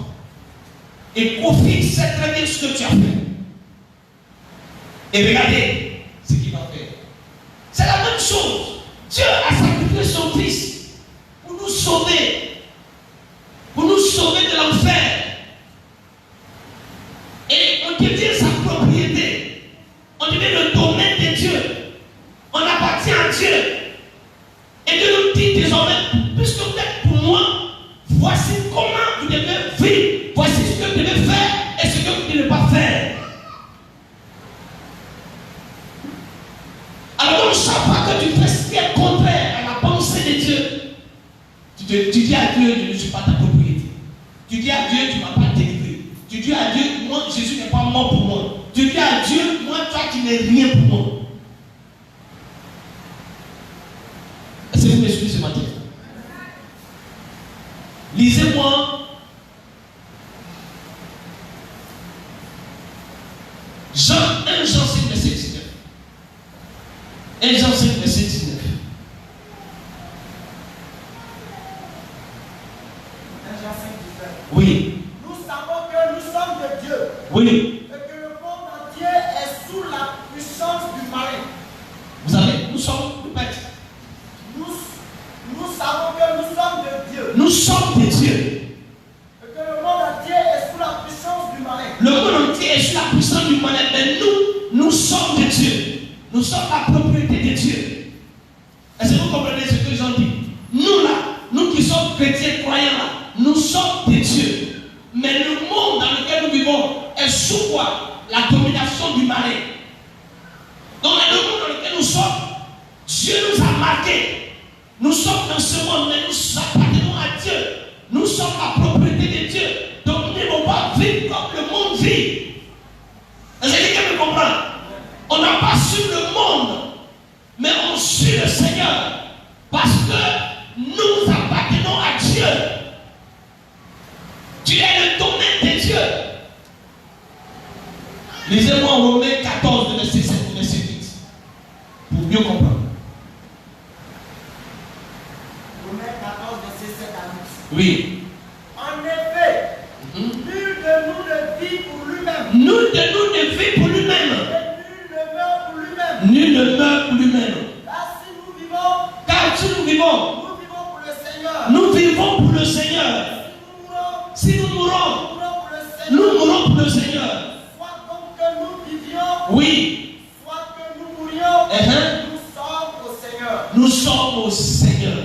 Et Kofi sait très bien ce que tu as fait. Et regardez ce qu'il va faire. C'est la même chose. Dieu a sacrifié son fils pour nous sauver. Pour nous sauver de l'enfer. Et on devient sa propriété. On devient le domaine de Dieu. On appartient à Dieu. Et Dieu nous dit désormais, puisque vous êtes pour moi, voici comment vous devez vivre. Voici ce que vous devez faire et ce que vous ne devez pas faire. Alors donc chaque fois que tu fais ce qui est contraire à la pensée de Dieu, tu dis à Dieu, je ne suis pas ta propriété. Tu dis à Dieu, tu ne m'as pas délivré. Tu dis à Dieu, moi, Jésus n'est pas mort pour moi. Tu dis à Dieu, moi, toi, tu n'es rien pour moi. Est-ce que vous me suivez ce matin? Lisez-moi Jean 1, Jean 5, verset 19. 1 Jean 5, verset 19. 1 Jean 5, 19. Oui. Nous savons que nous sommes de Dieu. Oui. Et que le monde entier est sous la puissance du malin. Vous savez, nous sommes, répète. Nous savons que nous sommes de Dieu. Nous sommes de Dieu. Et que le monde entier est sous la puissance du malin. Le monde entier est sous la puissance du malin. Mais nous sommes de Dieu. Nous sommes la propriété de Dieu. Est-ce que vous comprenez ce que j'en dis? Nous là, nous qui sommes chrétiens, croyants là, nous sommes de Dieu. Mais le monde dans lequel nous vivons est sous quoi? La domination du malin. Donc le monde dans lequel nous sommes, Dieu nous a marqués. Nous sommes dans ce monde, mais nous appartenons à Dieu. Nous sommes la propriété de Dieu. Donc nous ne devons pas vivre comme le monde vit. Est-ce que quelqu'un me comprend? On n'a pas su le monde, mais on suit le Seigneur. Parce que nous appartenons à Dieu. Tu es le domaine de Dieu. Lisez-moi Romains 14, verset 7, verset 8. Pour mieux comprendre. Romains 14, verset 7 à 8. Oui. En effet, nul de nous ne vit pour lui-même. Nul de nous ne vit pour lui-même. Et nul ne meurt pour lui-même. Nul ne meurt pour lui-même. Car si nous vivons, Car si nous vivons, nous vivons pour le Seigneur. nous vivons pour le Seigneur. Si nous mourons, Si nous mourons, nous mourons pour le Seigneur. nous mourons pour le Seigneur. Soit donc que nous vivions, Oui. soit que nous mourions, nous sommes au Seigneur. Nous sommes au Seigneur.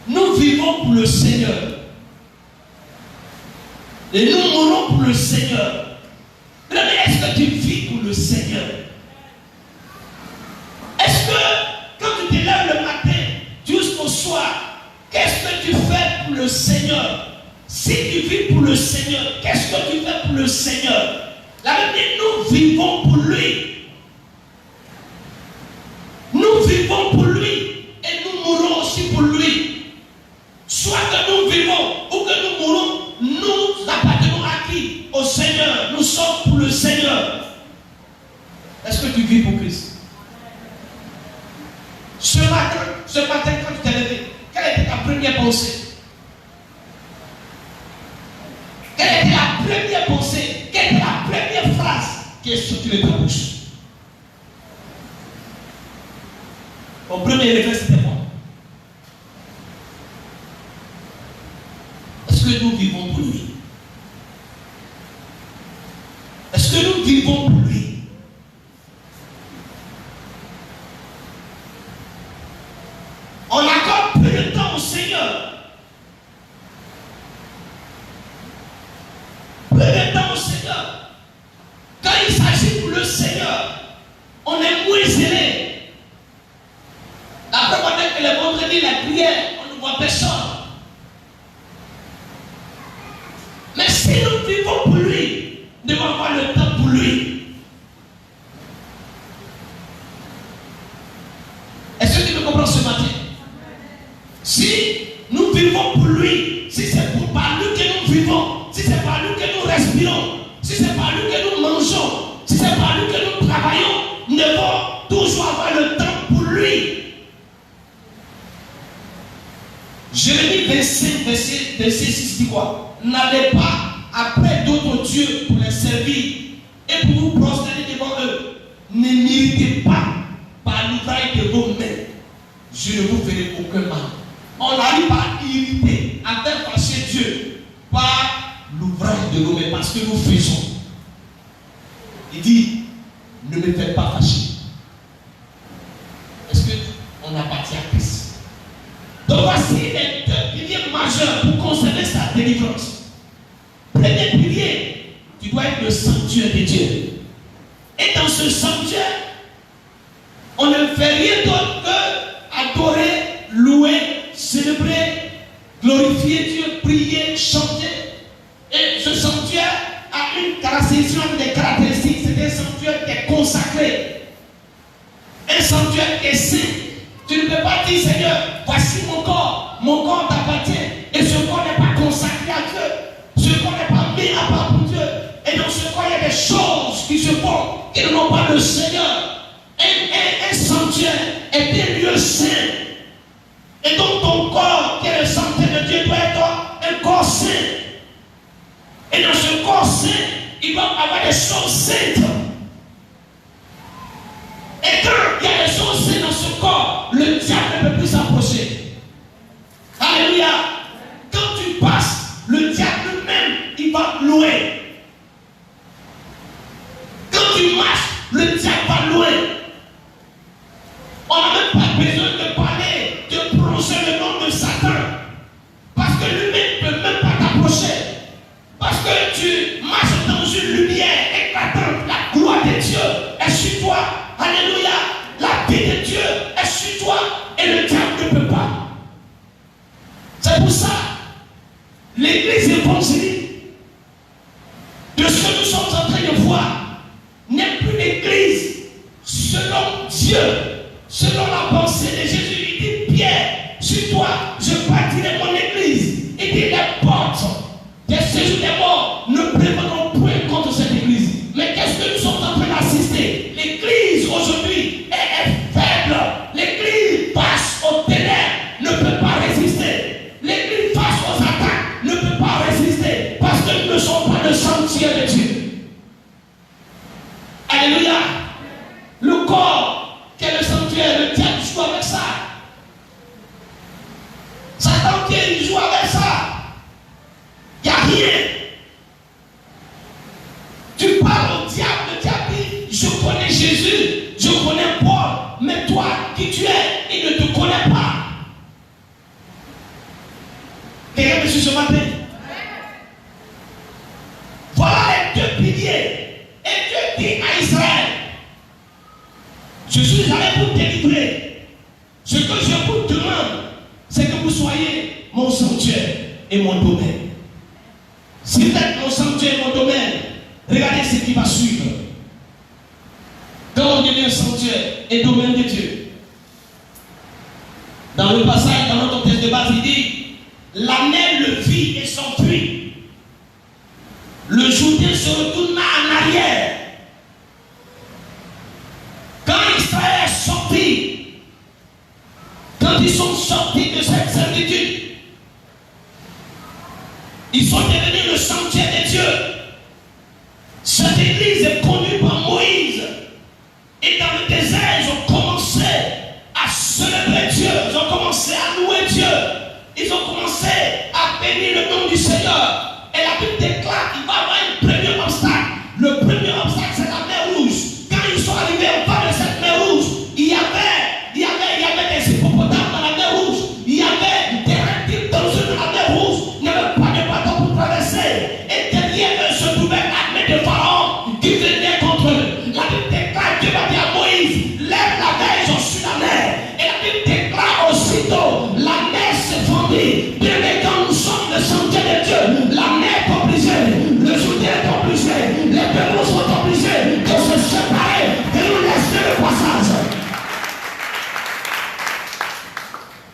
Nous vivons pour le Seigneur. Et nous mourons pour le Seigneur. Mais est-ce que tu vis pour le Seigneur? Est-ce que quand tu te lèves le matin jusqu'au soir, qu'est-ce que tu fais pour le Seigneur? Si tu vis pour le Seigneur, qu'est-ce que tu fais pour le Seigneur? La Bible dit, nous vivons pour lui. Nous vivons pour lui et nous mourons aussi pour lui. Soit que nous vivons ou que nous mourons, nous appartenons à qui? Au Seigneur. Nous sommes pour le Seigneur. Est-ce que tu vis pour Christ? Ce matin, quand tu t'es levé, quelle était ta première pensée? Quelle était la première pensée? Quelle était la première phrase qui est sortie de ta bouche? Mon premier réflexe, c'était quoi? Est-ce que nous vivons pour lui? Est-ce que nous vivons pour lui? On accorde peu de temps au Seigneur. Peu de temps au Seigneur. Quand il s'agit pour le Seigneur, on est moins zélé. Après, on dit que le vendredi, la prière, on ne voit personne. Mais si nous vivons pour lui, nous devons avoir le temps pour lui. Est-ce que tu me comprends ce matin? Si nous vivons pour lui, si c'est par lui que nous vivons, si c'est par lui que nous respirons, si c'est par lui que nous mangeons, si c'est par lui que nous travaillons, nous devons toujours avoir le temps pour lui. Jérémie 25, verset 6 dit quoi? N'allez pas après d'autres dieux pour les servir et pour vous prosterner devant eux. Ne m'irritez pas par l'ouvrage de vos mains. Je ne vous ferai aucun mal. On n'arrive pas à irriter, à faire fâcher Dieu par l'ouvrage de nos mains, parce que nous faisons. Il dit, ne me faites pas fâcher. Est-ce qu'on appartient à Christ? Donc voici les deux piliers majeurs pour conserver sa délivrance. Premier pilier, tu dois être le sanctuaire de Dieu. Et dans ce sanctuaire, on ne fait rien d'autre que adorer, louer, célébrer, glorifier Dieu, prier, chanter. Et ce sanctuaire a une caractéristique, des caractéristiques, c'est un sanctuaire qui est consacré. Un sanctuaire qui est saint. Tu ne peux pas dire, Seigneur, voici mon corps t'appartient. Et ce corps n'est pas consacré à Dieu. Ce corps n'est pas mis à part pour Dieu. Et dans ce corps, il y a des choses qui se font, qui n'ont pas le Seigneur. un sanctuaire est un lieu saint. Et donc ton corps, qui est le sanctuaire de Dieu, doit être un corps saint. Et dans ce corps saint, il doit avoir des choses saintes. Et quand il y a des choses saintes dans ce corps, le diable ne peut plus s'approcher. Alléluia. Quand tu passes, le diable même, il va louer. Quand tu marches, le diable va louer. On n'a même pas besoin de parler, de prononcer le nom de Satan. Parce que lui-même ne peut même pas t'approcher. Parce que tu marches dans une lumière éclatante. La gloire de Dieu est sur toi. Alléluia. La vie de Dieu est sur toi. Et le diable ne peut pas. C'est pour ça, l'église évangélique, de ce que nous sommes en train de voir, n'est plus l'église selon Dieu, selon la pensée de Jésus. Il dit, Pierre, sur toi, je bâtirai mon église. Il dit, les portes des séjours des morts ne prévaudront point contre cette église. Mais qu'est-ce que nous sommes en train d'assister? L'église aujourd'hui est faible. L'église passe aux ténèbres, ne peut pas résister. L'église face aux attaques ne peut pas résister parce que nous ne sommes pas le sanctuaire de Dieu. Alléluia. Le corps qui est le sanctuaire, le diable joue avec ça. Satan qui joue avec ça. Il n'y a rien. Tu parles au diable, le diable dit, je connais Jésus, je connais Paul, mais toi, qui tu es, il ne te connaît pas. Regardez sur ce matin. Voilà les deux piliers. Et Dieu dit à Israël, je suis allé pour délivrer. Ce que je vous demande, c'est que vous soyez mon sanctuaire et mon domaine. Si vous êtes mon sanctuaire et mon domaine, regardez ce qui va suivre. Quand on devient sanctuaire et domaine de Dieu, dans le passage, dans notre texte de base, il dit, la mer le vit et s'enfuit. Le Jourdain se retourna en arrière. Quand Israël est sorti, quand ils sont sortis de cette servitude, ils sont devenus le sanctuaire de Dieu. Cette église est connue par Moïse. Et dans le désert, ils ont commencé à célébrer Dieu. Ils ont commencé à louer Dieu. Ils ont commencé à bénir le nom du Seigneur. Et la Bible déclare qu'il va y avoir un premier obstacle. Le premier obstacle, c'est la mer Rouge. Quand ils sont arrivés au bas de cette mer Rouge, il y avait des hippopotames dans la mer Rouge. Il y avait des reptiles dans la mer Rouge. Il n'y avait pas de bateau pour traverser. Et derrière eux se trouvait l'armée de Pharaon qui venait contre eux. La Bible déclare, Dieu va dire à Moïse, lève la mer, ils ont su la mer. Et la Bible déclare aussitôt, la mer s'est fendue. Bien mais quand nous sommes le sanctuaire de Dieu, la mer est obligée, le Jourdain est obligé, les pélos sont obligés de se séparer et nous laisser le passage.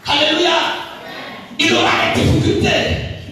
Alléluia. Il y aura des difficultés,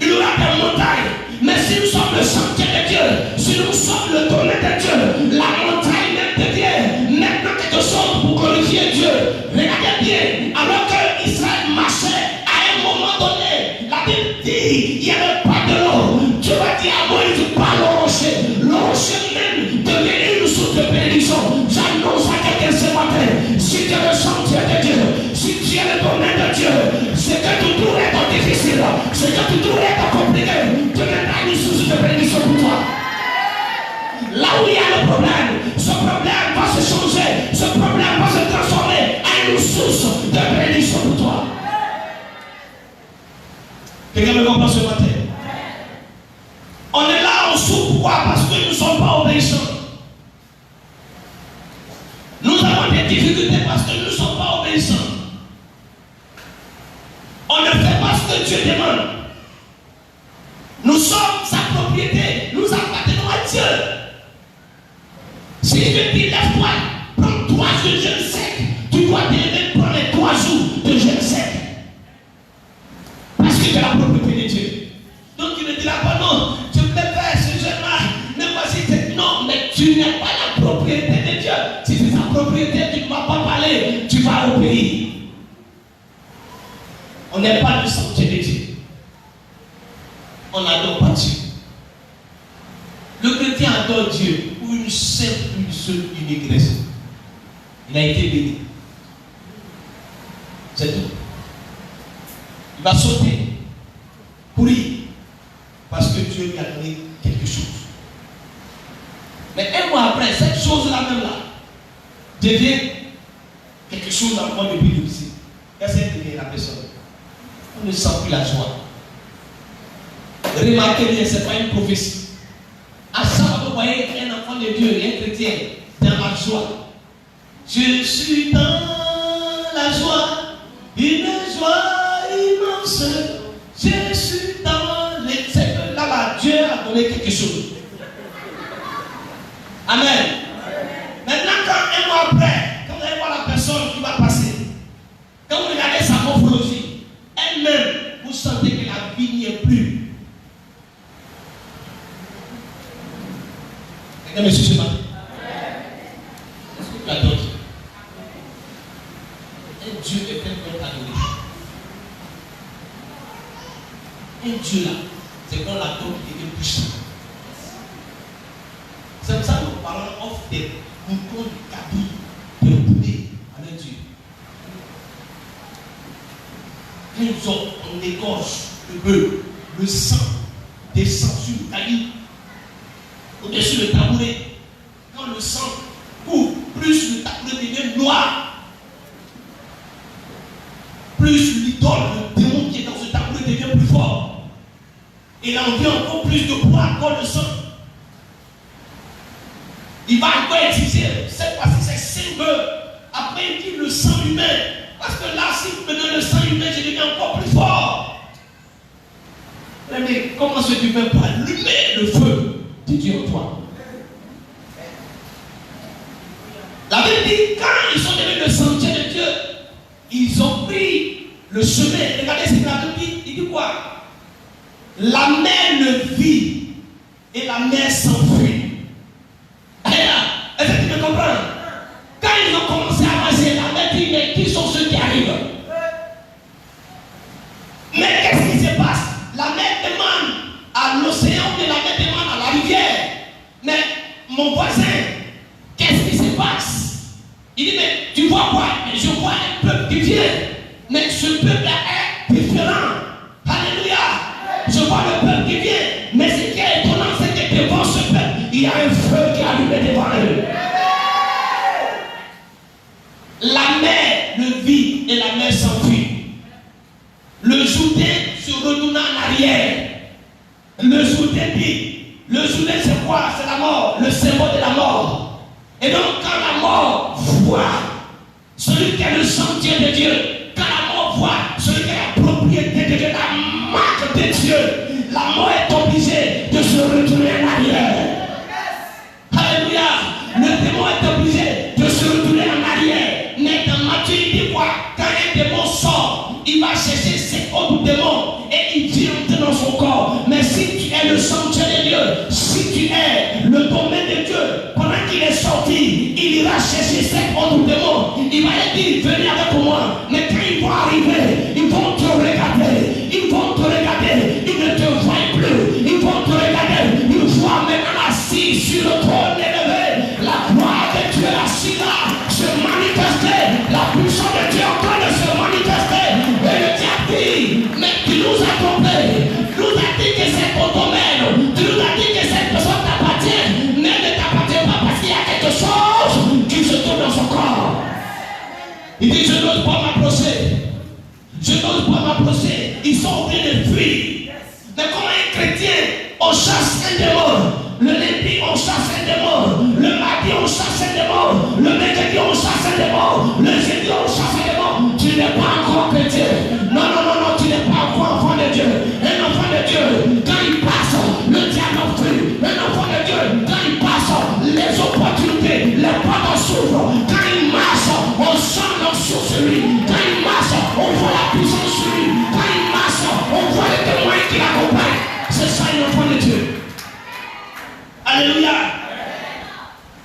il y aura des montagnes. Mais si nous sommes le sanctuaire de Dieu, si nous sommes le domaine de Dieu, la montagne même devient maintenant quelque chose pour glorifier Dieu. Regardez bien, alors que Israël marchait, à un moment donné, la Bible dit, il n'y avait pas de l'eau. Dieu va dire à Moïse, parle au rocher. Le rocher même devient une source de bénédiction. J'annonce à quelqu'un ce matin, si tu es le sanctuaire de Dieu, si tu es le domaine de Dieu, c'est que tu trouves être difficile, c'est que tu trouves être compliqué, tu deviendras une source de bénédiction pour toi. Là où il y a le problème, ce problème va se changer, ce problème va se transformer en une source de bénédiction pour toi. Quelqu'un me comprend ce matin? On est là en sous. Pourquoi? Parce que nous ne sommes pas obéissants. Nous avons des difficultés parce que nous ne sommes pas obéissants. On ne fait pas ce que Dieu demande. Nous sommes sa propriété. Nous appartenons à Dieu. Si Dieu dit lève-toi, prends 3 jours de jeûne sec, tu dois te lever prendre les 3 jours de jeûne sec. Parce que tu es la propriété de Dieu. Donc tu ne diras pas non, je voulais faire ce jeûne-là, mais voici, non, mais tu n'es pas la propriété de Dieu. Si c'est sa propriété, tu dois On n'est pas le sanctuaire de Dieu. On n'adore pas Dieu. Le chrétien adore Dieu pour une seule, unique raison. Il a été béni. C'est tout. Il va sauter pour lui parce que Dieu lui a donné quelque chose. Mais un mois après, cette chose-là même là devient quelque chose encore de plus difficile. Qu'est-ce qu'elle devient la personne? On ne sent plus la joie. Remarquez bien, ce n'est pas une prophétie. À chaque fois que vous voyez un enfant de Dieu, un chrétien, dans la joie. Je suis dans la joie, une joie immense. Je suis dans les... C'est que là, Dieu a donné quelque chose. Amen. Maintenant, quand un mois après, quand vous allez voir la personne qui va passer, quand vous regardez sa morphologie, elle-même, vous sentez que la vie n'y est plus. Quelqu'un me suit ce matin? Est-ce que tu adores Dieu? Un Dieu est fait pour t'adorer. Un Dieu là, c'est quand l'adore qui devient puissant. C'est comme ça que nos parents offrent des boutons de cadeaux, de bouteilles à leur Dieu. Quand on égorge le bœuf, le sang descend sur le caillou, au-dessus du tabouret. Quand le sang coule, plus le tabouret devient noir, plus l'idole, le démon qui est dans ce tabouret devient plus fort. Et il en vient encore plus de poids, encore le sang. Il va encore utiliser, cette fois-ci c'est 5 bœufs. Après il dit le sang humain. Parce que là, si vous me donnez le sang humain, je deviens encore plus fort. Mais comment est-ce que tu peux pas allumer le feu de Dieu en toi? La Bible dit, quand ils sont devenus le sentier de Dieu, ils ont pris le chemin. Regardez ce que la Bible dit. Il dit quoi? La mer le vit et la mer s'enfuit. Est-ce que tu me comprends? Quand ils ont commencé à marcher, la mer dit, mais qui sont ceux qui arrivent? Mais qu'est-ce qui se passe? La mer demande à l'océan, mais la mer demande à la rivière. Mais mon voisin, qu'est-ce qui se passe? Il dit, mais tu vois quoi? Mais je vois un peuple qui vient. Mais ce peuple-là est différent. Alléluia. Je vois le peuple qui vient. Mais ce qui est étonnant, c'est que devant ce peuple, il y a un feu qui est allumé devant eux. La mer le vit et la mer s'enfuit. Le Jourdain se retourna en arrière. Le Jourdain dit, le Jourdain c'est quoi? C'est la mort, le symbole de la mort. Et donc quand la mort voit celui qui est le sentier de Dieu, quand la mort voit celui qui est la propriété de Dieu, la marque de Dieu, la mort est obligée de se retourner en arrière. Alléluia. Le démon est obligé de se retourner en arrière. Mais dans Matthieu, il dit quoi? Quand un démon sort, il va chercher ses autres démons et il vient entrer dans son corps. Mais si tu es le sanctuaire de Dieu, si tu es le domaine de Dieu, pendant qu'il est sorti, il ira chercher ses autres démons. Il va leur dire, venez avec moi. Mais quand ils vont arriver, ils vont te regarder. Ils vont te regarder. Ils ne te voient plus. Ils vont te regarder. Ils voient maintenant assis sur le trône élevé. La gloire de Dieu assis là se manifester. La puissance de Dieu en train de se manifester. Et le diable dit, mais tu nous as trompés. Tu nous as dit que c'est ton domaine. Tu nous as dit que cette personne t'appartient. Mais elle ne t'appartient pas parce qu'il y a quelque chose qui se trouve dans son corps. Il dit, je n'ose pas m'approcher. Je n'ose pas m'approcher. Ils sont obligés de fuir. Mais comme un chrétien, on chasse un démon. Le lundi, on chasse un démon. Le mardi, on chasse un démon. Le mercredi, on chasse un démon. Le jeudi, on chasse un démon. Tu n'es pas encore chrétien. Non, non, non, non, tu n'es pas encore enfant de Dieu. Un enfant de Dieu, quand il passe, le diable fuit. Un enfant de Dieu, quand il passe, les opportunités, les portes s'ouvrent. Quand il marche, on sent l'onction sur lui. Quand il marche, on voit la puissance sur lui. Quand il marche, on voit les témoins qui l'accompagnent. C'est ça, un enfant de Dieu. Alléluia.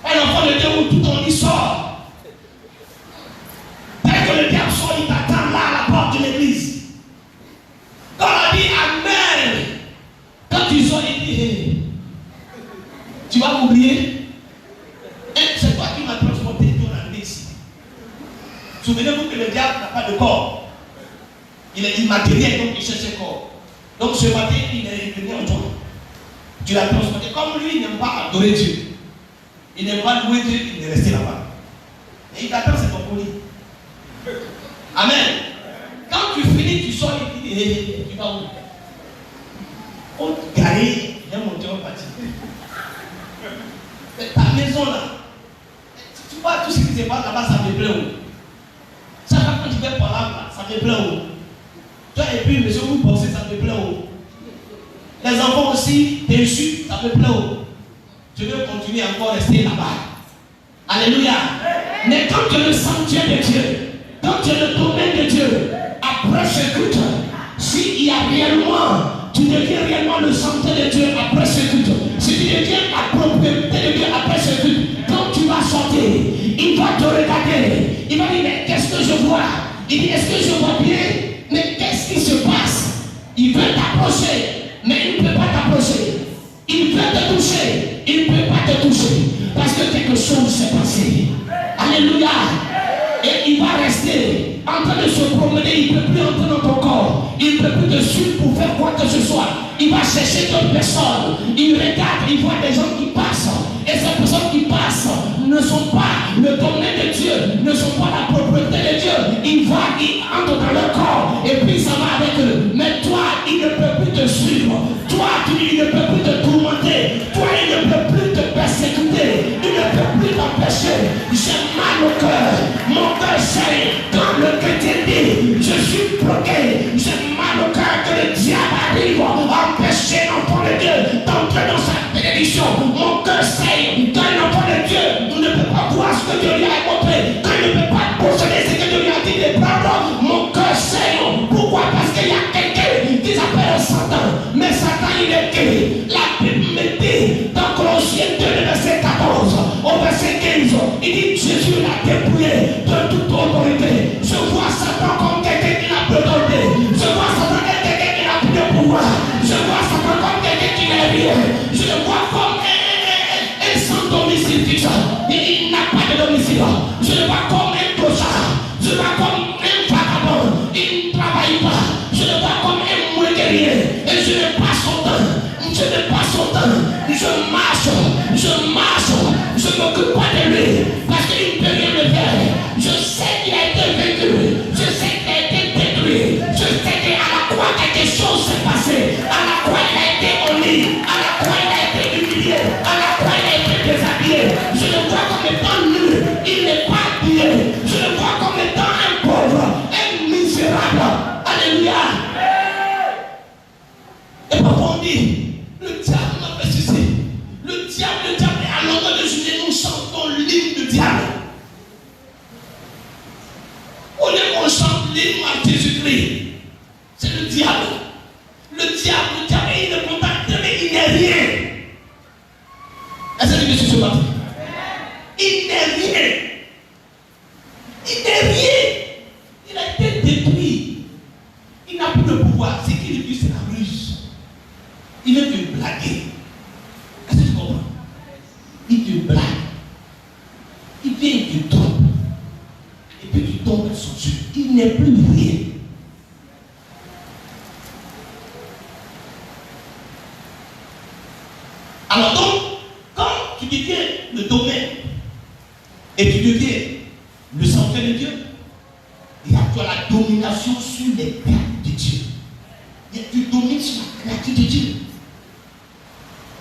Un enfant de Dieu où tout on y sort. Dès que le diable sort, il t'attend là à la porte de l'église. Souvenez-vous que le diable n'a pas de corps. Il est immatériel, donc il cherche un corps. Donc ce matin, il est venu en toi. Tu l'as transporté. Comme lui, il n'aime pas adorer Dieu. Il n'aime pas louer Dieu, il est resté là-bas. Et il t'attend, c'est ton colis. Amen. Quand tu finis, tu sors et tu dis, tu vas où? On garé, il y a monté en parti. Ta maison là, tu vois tout ce qui se passe là-bas, ça me plaît où? Ça va quand tu fais par là, ça me plaît où? Toi et puis, monsieur, vous pensez, ça me plaît où? Les enfants aussi, t'insultent, ça me plaît où? Je veux continuer encore à rester là-bas. Alléluia. Mais quand tu es le sanctuaire de Dieu, quand tu es le domaine de Dieu, après ce culte, s'il y a réellement, tu deviens réellement le sanctuaire de Dieu après ce culte. Si tu deviens la propriété de Dieu après ce culte, quand tu vas sortir, il va te regarder. Il va dire, mais qu'est-ce que je vois? Il dit, est-ce que je vois bien? Mais qu'est-ce qui se passe? Il veut t'approcher, mais il ne peut pas t'approcher. Il veut te toucher, il ne peut pas te toucher. Parce que quelque chose s'est passé. Alléluia. Et il va rester en train de se promener, il ne peut plus entrer dans ton corps. Il ne peut plus te suivre pour faire quoi que ce soit. Il va chercher d'autres personnes. Il regarde, il voit des gens qui passent. Et ces personnes qui passent ne sont pas le domaine de Dieu, ne sont pas la propriété de Dieu. Il va, il entre dans leur corps et puis ça va avec eux. Mais toi, il ne peut plus te suivre. Toi, il ne peut plus te tourmenter. Toi, il ne peut plus te persécuter. Il ne peut plus t'empêcher. J'ai mal au cœur. Mon cœur saigne. Quand le chrétien dit, je suis bloqué. J'ai mal au cœur que le diable arrive à empêcher l'enfant de Dieu d'entrer dans sa bénédiction. Mon cœur saigne. Quand l'enfant de Dieu ne peut pas voir ce que Dieu lui a montré, quand il ne peut pas posséder ce que Dieu lui a dit de prendre, mon cœur saigne. Pourquoi? Parce qu'il y a quelqu'un qui s'appelle Satan. Mais Satan, il est qui? La Bible me dit dans Colossiens 2, verset 14, au verset 15, il dit Jésus l'a dépouillé de toute autorité. Je vois Satan comme quelqu'un qui n'a plus d'autorité. Je vois Satan comme quelqu'un qui n'a plus de pouvoir. Je vois Satan comme quelqu'un qui n'est rien. Je le vois comme un sans domicile fixe. Il n'a pas de domicile. Je le vois comme un clochard. Je le vois comme un vagabond. Il ne travaille pas. Je le vois comme un moins guerrier. Et je ne passe son temps. Je ne passe son temps. Je marche. Je ne m'occupe pas de lui. Parce qu'il ne peut rien me faire. Je sais qu'il a été vaincu. Je sais qu'il a été détruit. Je sais qu'à la croix quelque chose s'est passé. À la croix il a été honni. À la croix il a été humilié. À la croix il a été déshabillé. Je le vois comme étant nu. Il n'est pas habillé. Je le vois comme étant un pauvre, un misérable. Alléluia. Et parfois on dit, le diable m'a fait ceci. Le diable est à l'endroit de Julie, nous chantons l'hymne du diable. Au lieu qu'on chante l'hymne à Jésus-Christ, c'est le diable. Le diable, il ne contacte, mais il n'est rien. Est-ce que je suis ce matin? Il n'est rien. Il n'est rien. Il a été détruit. Il n'a plus de pouvoir. Ce qu'il dit, c'est la ruse. Il veut te blaguer. Est-ce que tu comprends? Il te blague. Il vient, il te trompe. Et puis tu tombes sur Dieu. Il n'est plus rien. Alors donc, quand tu deviens le domaine et tu deviens le sanctuaire de Dieu, il y a toi la domination sur les créatures de Dieu. Tu domines sur la créature de Dieu.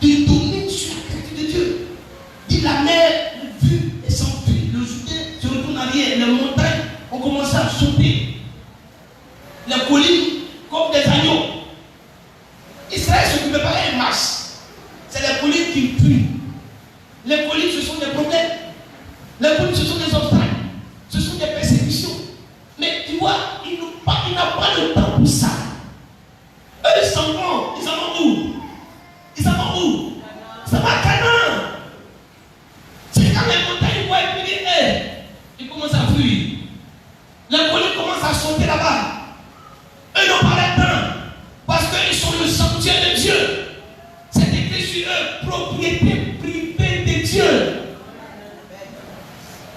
Tu domines sur la créature de Dieu. Dit la mer vue et s'enfuit. Le Jourdain se retourne arrière. Les montagnes ont commencé à sauter. Les collines comme des agneaux. Israël ne s'occupait pas des marches. C'est les collines qui fuient. Les collines, ce sont des problèmes. Les collines, ce sont des obstacles. Ce sont des persécutions. Mais tu vois, il n'a pas de temps pour ça. Eux, ils s'en vont. Ils s'en vont où?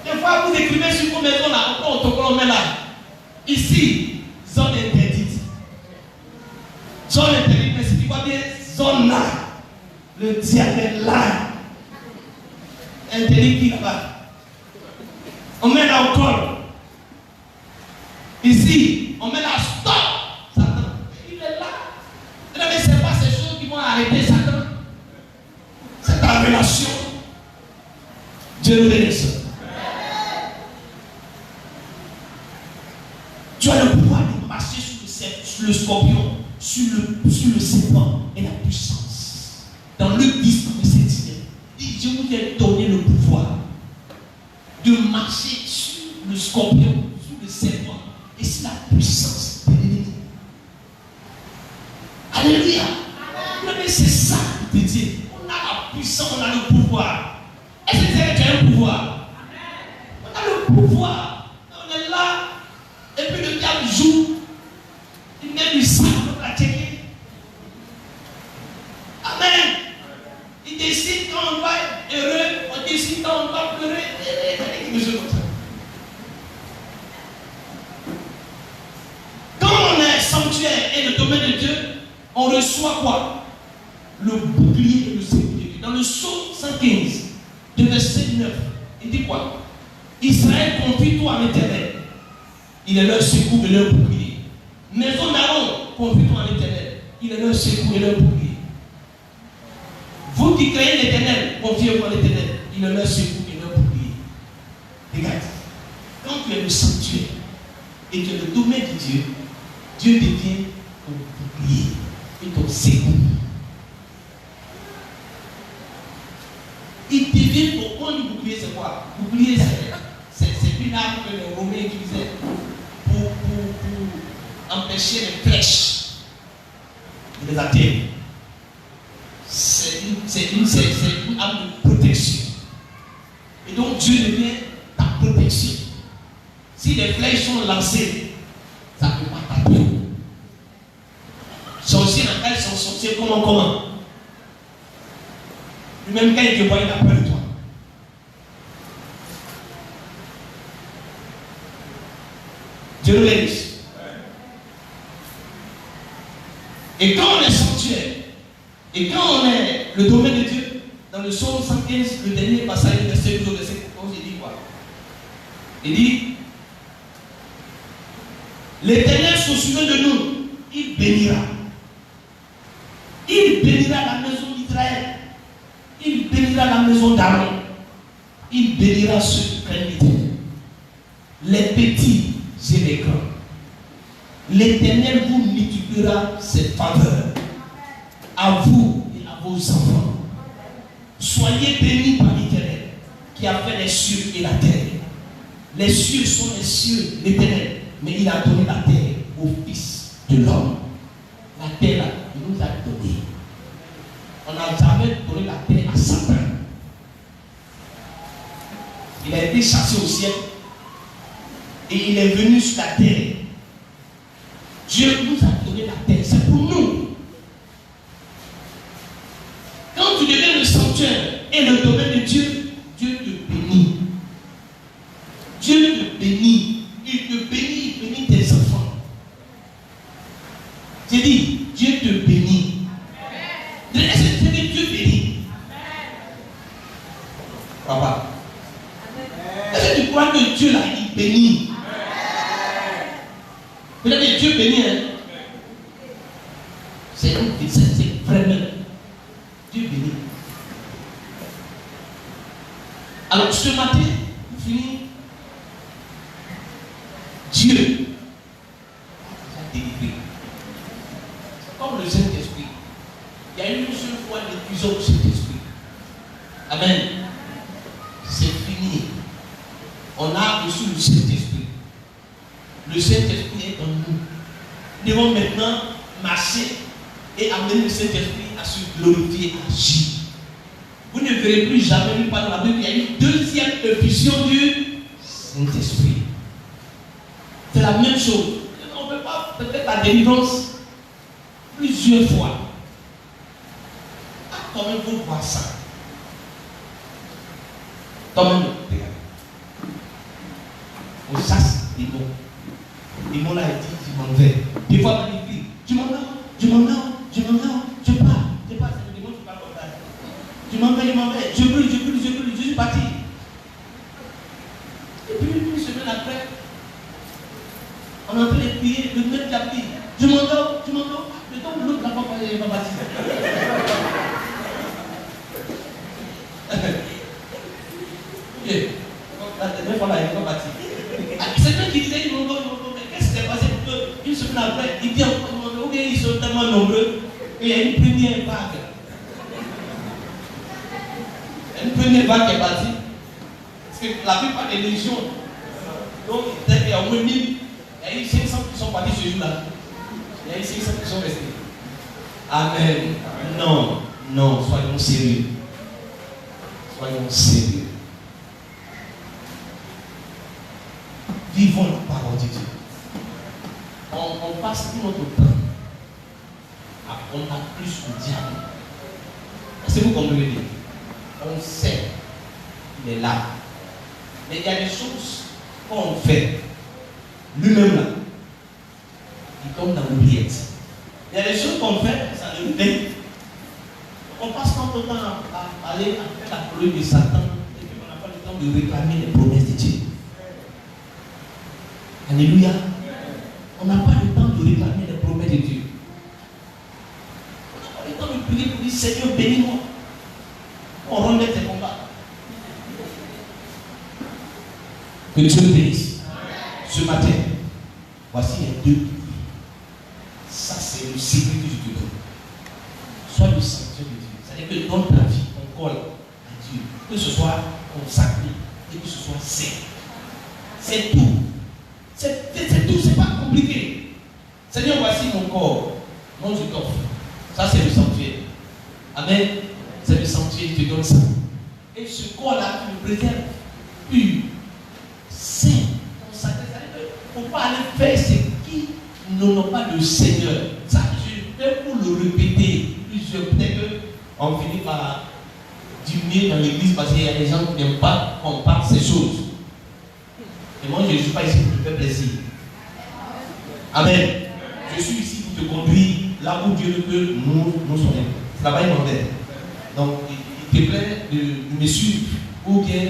Des fois, vous écrivez sur vos maisons là, on autocolle, met là. Ici, zone interdite. Zone interdite, mais si tu vois bien, zone là. Le diable là. Interdit qui là-bas. On met là au col. Ici, on met là stop. Satan, il est là. Mais ce n'est pas ces choses qui vont arrêter Satan. C'est ta relation. Dieu nous bénisse. Tu as le pouvoir de marcher sur le scorpion, sur le serpent et la puissance. Dans Luc 10, verset 19, il dit, je vous ai donné le pouvoir de marcher sur le scorpion, sur le serpent et sur la puissance de l'ennemi. Alléluia. Mais c'est ça que tu dis. On a la puissance, on a le pouvoir. Est-ce que tu as un pouvoir? On a le pouvoir. On est là. Et puis le diable joue. Il met du sang pour la checker. Amen. Il décide quand on va être heureux. On décide quand on va pleurer. Quand on est sanctuaire et le domaine de Dieu, on reçoit quoi? Le bouclier et le secours de Dieu. Dans le psaume 115, de verset 9, il dit quoi? Israël, confie-toi à l'Éternel. Il est leur secours et leur bouclier. Maison d'Aaron, confie-toi à l'Éternel. Il est leur secours et leur bouclier. Vous qui créez l'Éternel, confiez-vous à l'Éternel. Il est leur secours et leur bouclier. Regarde, quand tu es le sanctuaire et tu es le domaine de Dieu, Dieu devient ton bouclier et ton secours. Il devient pourquoi le bouclier, c'est quoi? Bouclier, c'est une arme que les Romains utilisaient pour empêcher les flèches de les atteindre. C'est une arme de protection. Et donc Dieu devient ta protection. Si les flèches sont lancées, ça ne peut pas taper. Sorcier dans quel sont sorciers comment? Lui-même quand il te voit, il a peur de toi. Dieu nous bénisse. Et quand on est sanctuaire, et quand on est le domaine de Dieu, dans le psaume 115, le dernier passage du verset 12 au verset 14, il dit quoi? Il dit, l'Éternel se souvient de nous, il bénira. Il bénira la maison d'Israël. Il bénira la maison d'Aaron. Il bénira ceux qui craignent l'Éternel. Les petits et les grands. L'Éternel vous multipliera ses faveurs. À vous et à vos enfants. Soyez bénis par l'Éternel qui a fait les cieux et la terre. Les cieux sont les cieux, l'Éternel. Mais il a donné la terre au Fils de l'homme. La terre là, il nous a donné. On n'a jamais donné la terre à Satan. Il a été chassé au ciel et il est venu sur la terre. Dieu nous a donné la terre, c'est pour nous. Quand tu deviens le sanctuaire et le domaine de Dieu, Dieu te bénit. Dieu te bénit. Il te bénit, il bénit tes enfants. J'ai dit, Dieu te bénit. Est-ce que Dieu bénit? Papa. Est-ce que tu crois que Dieu là, il bénit? Peut-être que Dieu bénit, hein? C'est vraiment Dieu bénit. Alors ce matin, vous finissez. Dieu a délivré. Comme le Saint-Esprit. Il y a une seule fois l'éclosion du Saint-Esprit. Amen. C'est fini. On a reçu le Saint-Esprit. Le Saint-Esprit est en nous. Nous devons maintenant marcher et amener le Saint-Esprit à se glorifier, à agir. Vous ne verrez plus jamais lui parler dans la Bible. Il y a une deuxième effusion du Saint-Esprit. C'est la même chose. On ne peut pas peut-être la délivrance plusieurs fois. Comment vous voir ça? Comment regardez. je chasse les démons. Les démons là, ils disent, je m'en vais. Des fois, on dit, je m'en vais, je m'en vais, je m'en vais, je pars, c'est le démon qui parle comme ça. Je m'en vais, je brûle, je suis parti. Et puis, une semaine après, on a fait les prier, le maître qui a pris, je m'en vais, le temps où l'autre n'a pas parlé, il va partir. La dernière fois là, il n'est pas parti. C'est lui qui disait, ils m'ont dit, qu'est-ce qui s'est passé pour que une semaine après, il dit encore, ok, ils sont tellement nombreux, et il y a une première vague. Une première vague qui est partie. Parce que la plupart des légions, donc il y a au moins 1000, il y a eu 500 qui sont partis ce jour-là. Il y a eu 500 qui sont restés. Amen. Non, soyons sérieux. Soyons sérieux. Vivons la parole de Dieu. On passe tout notre temps à combattre plus le diable. Est-ce que vous comprenez? On sait qu'il est là. Mais il y a des choses qu'on fait. Lui-même là, il tombe dans l'oubliette. Il y a des choses qu'on fait, ça le fait. On passe notre temps à aller à faire la colère de Satan et puis on n'a pas le temps de réclamer les promesses de Dieu. Alléluia. On n'a pas le temps de réclamer les promesses de Dieu. On n'a pas le temps de prier pour dire Seigneur, bénis-moi. On remet tes combats. Que Dieu bénisse. Ce matin, voici les deux. Ça, c'est le secret que je te donne. Sois le sanctuaire de Dieu. C'est-à-dire que donne ta vie, ton corps à Dieu. Que ce soit consacré et que ce soit saint. C'est tout. C'est tout, c'est pas compliqué. Seigneur, voici mon corps. Moi, je t'offre. Ça, c'est le sanctuaire. Amen. C'est le sanctuaire, je te donne ça. Et ce corps-là, tu le préserves pur, saint, consacré. Il ne faut pas aller faire ce qui n'ont pas le Seigneur. Ça, je vais pour le répéter. Peut-être qu'on finit par diminuer dans l'église parce qu'il y a des gens qui n'aiment pas qu'on parle ces choses. Et moi, je ne suis pas ici pour te faire plaisir. Amen. Je suis ici pour te conduire là où Dieu veut que nous soyons. C'est là-bas, il m'en aide. Donc, il te plaît de me suivre ou bien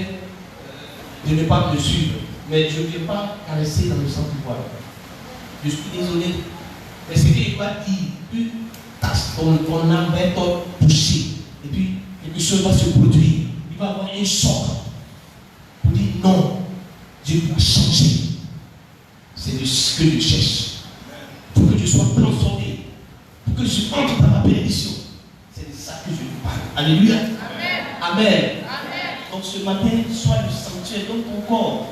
de ne pas me suivre. Mais je ne vais pas caresser dans le sang du poil. Je suis désolé. Mais ce qu'il va dire, ton âme va être touchée. Et puis, quelque chose va se produire. Il va avoir un choc. Pour dire non. Dieu doit changer. C'est ce que je cherche. Pour que je sois transformé. Pour que je entre dans ma bénédiction. C'est de ça que je vous parle. Alléluia. Amen. Amen. Donc ce matin, sois le sanctuaire dans ton corps.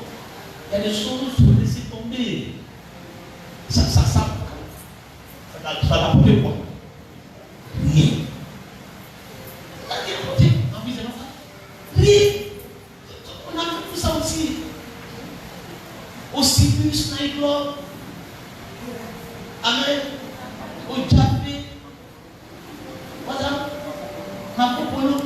Il y a des choses qu'il faut laisser tomber. Ça n'apporte quoi? Rien. Ça n'apporte rien. On a fait tout ça aussi. Aussi plus nightclub. Amen. Au Japé. Madame. Ma popolo.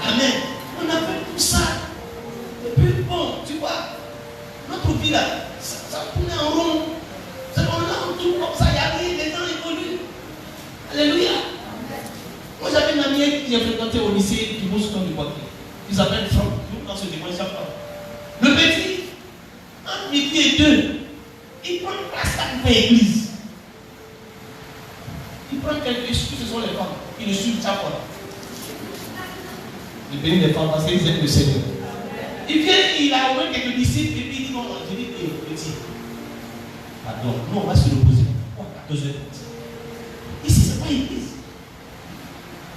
Amen. On a fait tout ça. Et puis bon, tu vois, notre vie là, ça tourne en rond. On tourne comme ça, il y a rien, les gens évoluent. Alléluia. Moi j'avais une amie qui a fréquenté au lycée du Moscou du Poitiers. Il s'appelle Franck. Dans ce témoin, chaque fois. Le petit, entre midi et 2, il prend une place à une église. Il prend quelques excuses, ce sont les femmes. Il le suit chaque fois. Il bénit les femmes parce qu'ils aiment le Seigneur. Il vient, il a au moins quelques disciples et puis il dit non, je dis, petit. Pardon, nous on va se reposer. Pourquoi 14 heures? Ici, c'est pas une église.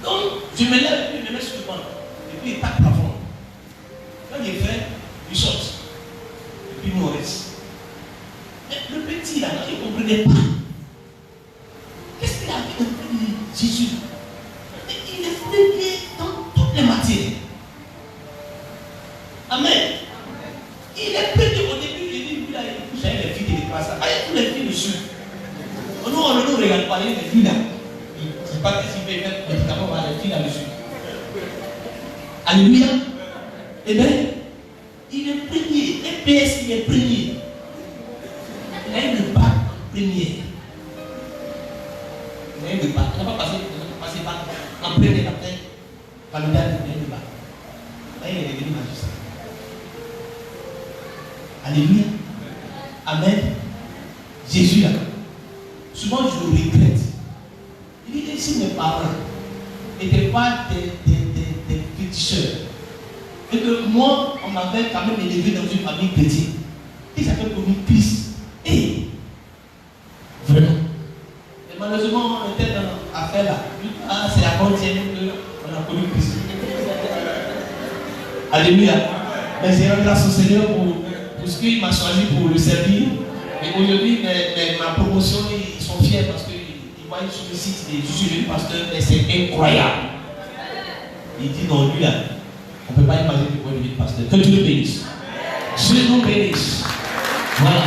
Donc, je me lève et puis je me mets sur le banc. Et puis il tape la fond. Quand il est fait, il saute. Et puis nous on reste. Mais le petit là, il ne comprenait pas. Qu'est-ce qu'il a fait de Jésus? Il est fouillé dans toutes les matières. Amen. Il est pété au début, il dit, puis là, il couche avec les filles de classe. Avec tous les filles dessus. Nous, on ne nous regarde pas, les filles là. Je ne sais pas qu'est-ce qu'il fait, mais d'abord, les filles là dessus. Alléluia. Eh bien, il est premier. EPS, il est premier. Il a eu le bac en premier. Il a eu le bac. Il n'a pas passé bac en premier après. Candidat, il a eu le bac. Là, il est devenu magistrat. Alléluia. Amen. Jésus là. Souvent je le regrette. Il dit si mes parents n'étaient pas des féticheurs, et que moi, on m'avait quand même élevé dans une famille chrétienne, et ça fait pour une piste. Et vraiment. Et malheureusement, on était dans l'affaire là. Ah, c'est la bonne tienne qu'on a connu Christ. Alléluia. Mais j'ai rendu grâce au Seigneur pour ce qu'il m'a choisi pour le servir. Et aujourd'hui, ma promotion, ils sont fiers parce qu'ils voient sur le site je suis le pasteur, mais c'est incroyable. Il dit non, lui là, on ne peut pas imaginer pourquoi il est pasteur. Que Dieu le bénisse. Dieu nous bénisse. Voilà.